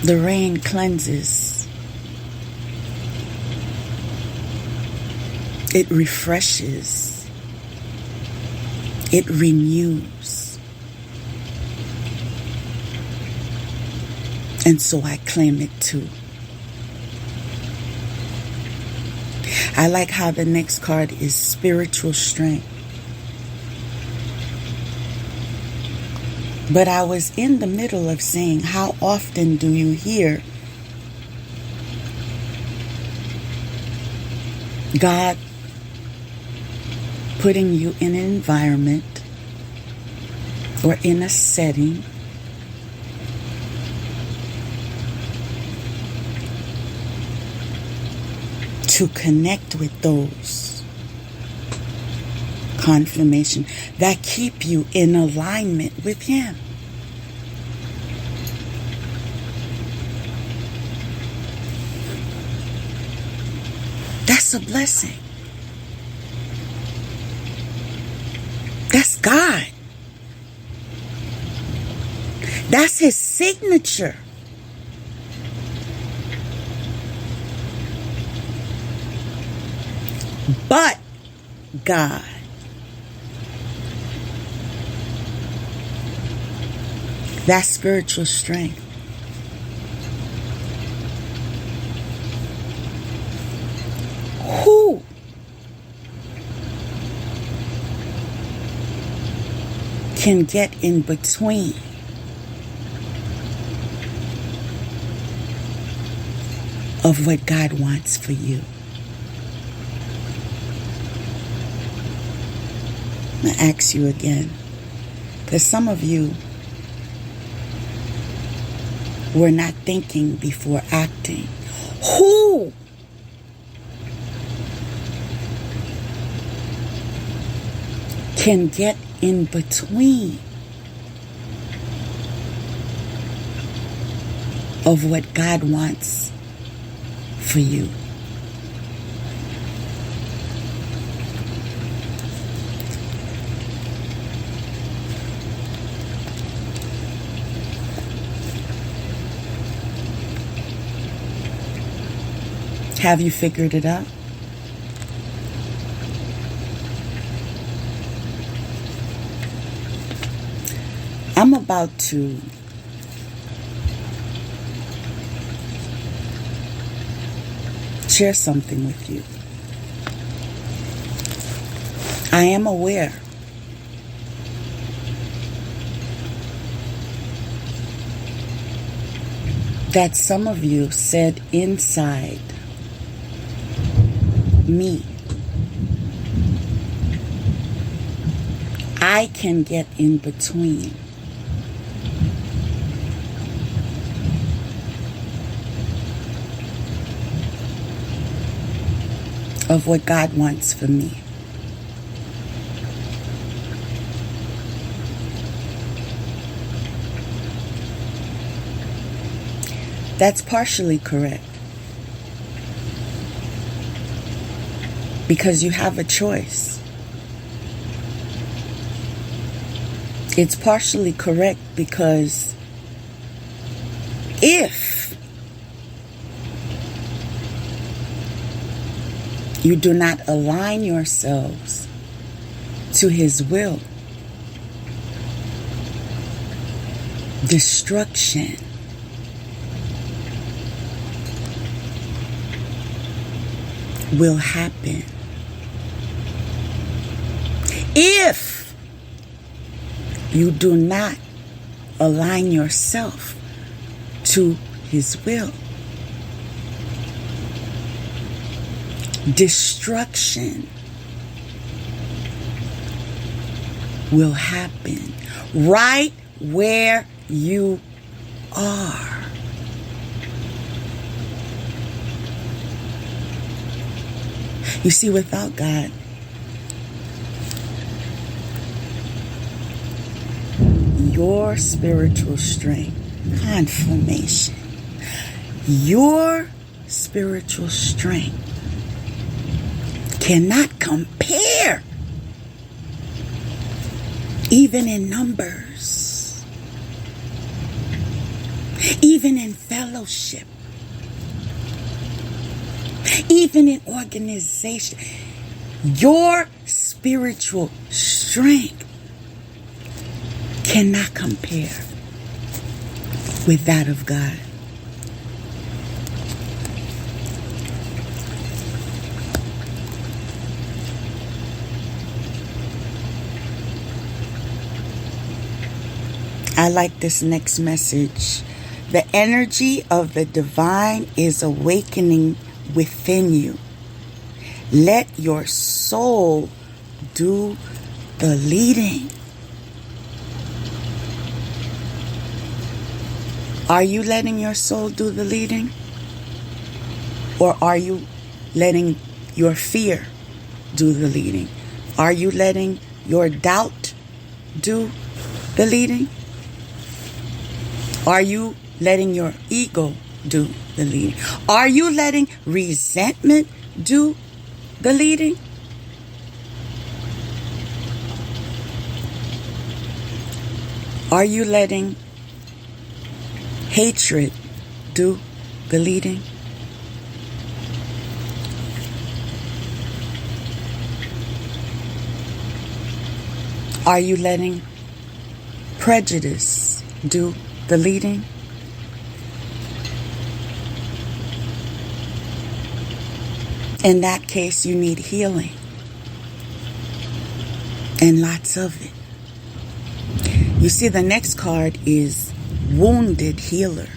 The rain cleanses. It refreshes. It renews. And so I claim it too. I like how the next card is spiritual strength. But I was in the middle of saying, how often do you hear God putting you in an environment or in a setting to connect with those confirmation that keep you in alignment with Him? That's a blessing. That's God. That's His signature. But God. That's spiritual strength. Who can get in between of what God wants for you? I'm going to ask you again, because some of you were not thinking before acting. Who can get in between of what God wants for you? Have you figured it out? I'm about to share something with you. I am aware that some of you said inside me, I can get in between of what God wants for me. That's partially correct. Because you have a choice. It's partially correct because if you do not align yourselves to His will, destruction will happen. If you do not align yourself to His will, destruction will happen right where you are. You see, without God, your spiritual strength, confirmation, your spiritual strength cannot compare, even in numbers, even in fellowship, even in organization. Your spiritual strength cannot compare with that of God. I like this next message. The energy of the divine is awakening within you. Let your soul do the leading. Are you letting your soul do the leading? Or are you letting your fear do the leading? Are you letting your doubt do the leading? Are you letting your ego do the leading? Are you letting resentment do the leading? Are you letting hatred do the leading? Are you letting prejudice do the leading? In that case, you need healing. And lots of it. You see, the next card is Wounded Healer.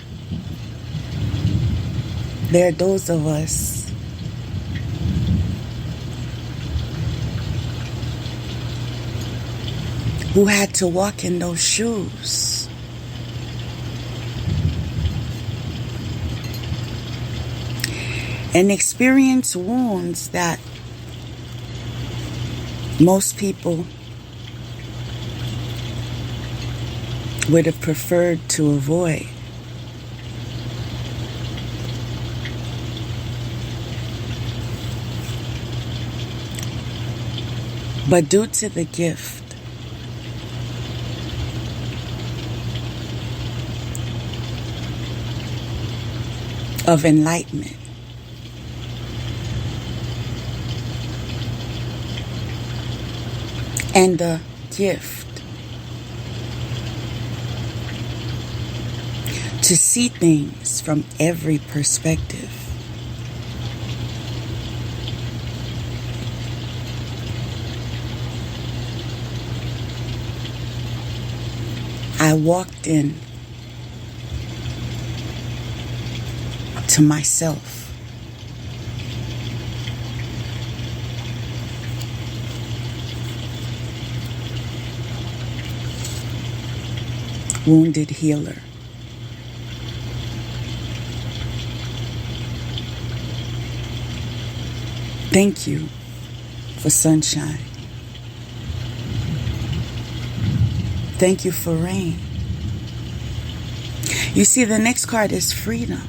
There are those of us who had to walk in those shoes. And experience wounds that most people would have preferred to avoid. But due to the gift of enlightenment, and the gift to see things from every perspective, I walked in to myself. Wounded healer. Thank you for sunshine. Thank you for rain. You see, the next card is freedom.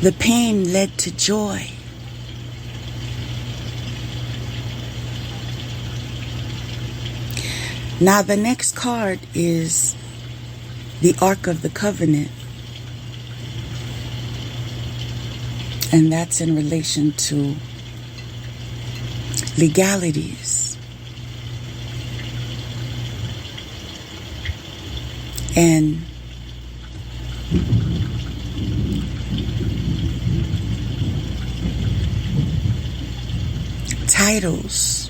The pain led to joy. Now the next card is the Ark of the Covenant. And that's in relation to legalities and titles.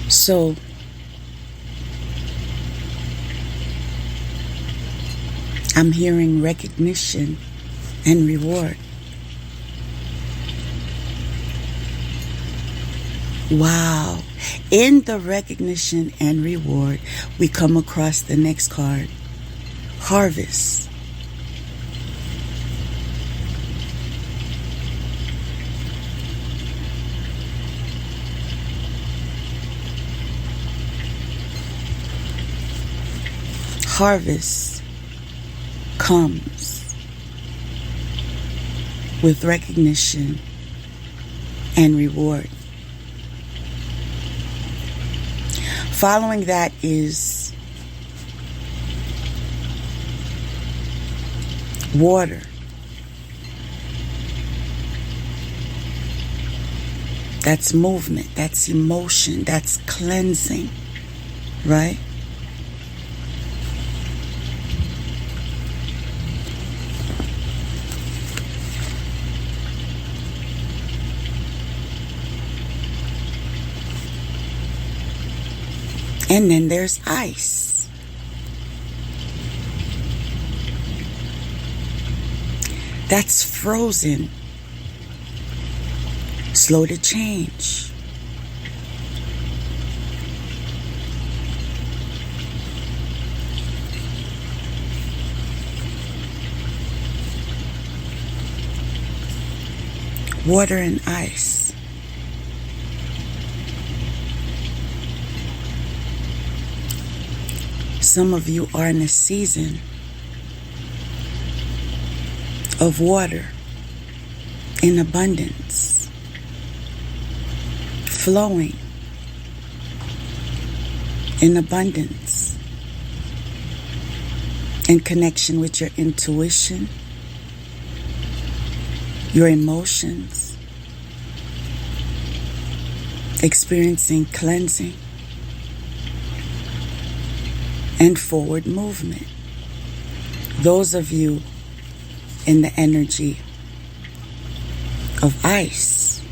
So I'm hearing recognition and reward. Wow. In the recognition and reward, we come across the next card, harvest. Harvest comes with recognition and reward. Following that is water. That's movement, that's emotion, that's cleansing, right? And then there's ice. That's frozen, slow to change. Water and ice. Some of you are in a season of water in abundance, flowing in abundance, in connection with your intuition, your emotions, experiencing cleansing and forward movement. Those of you in the energy of ice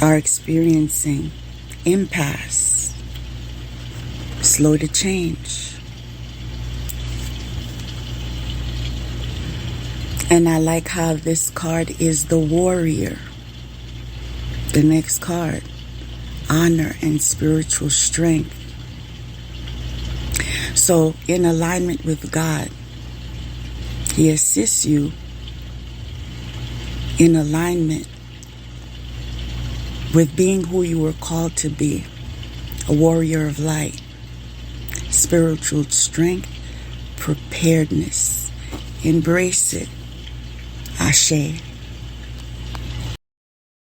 are experiencing impasse, slow to change. And I like how this card is the warrior. The next card, honor and spiritual strength. So in alignment with God, He assists you in alignment with being who you were called to be, a warrior of light, spiritual strength, preparedness. Embrace it. Ashe.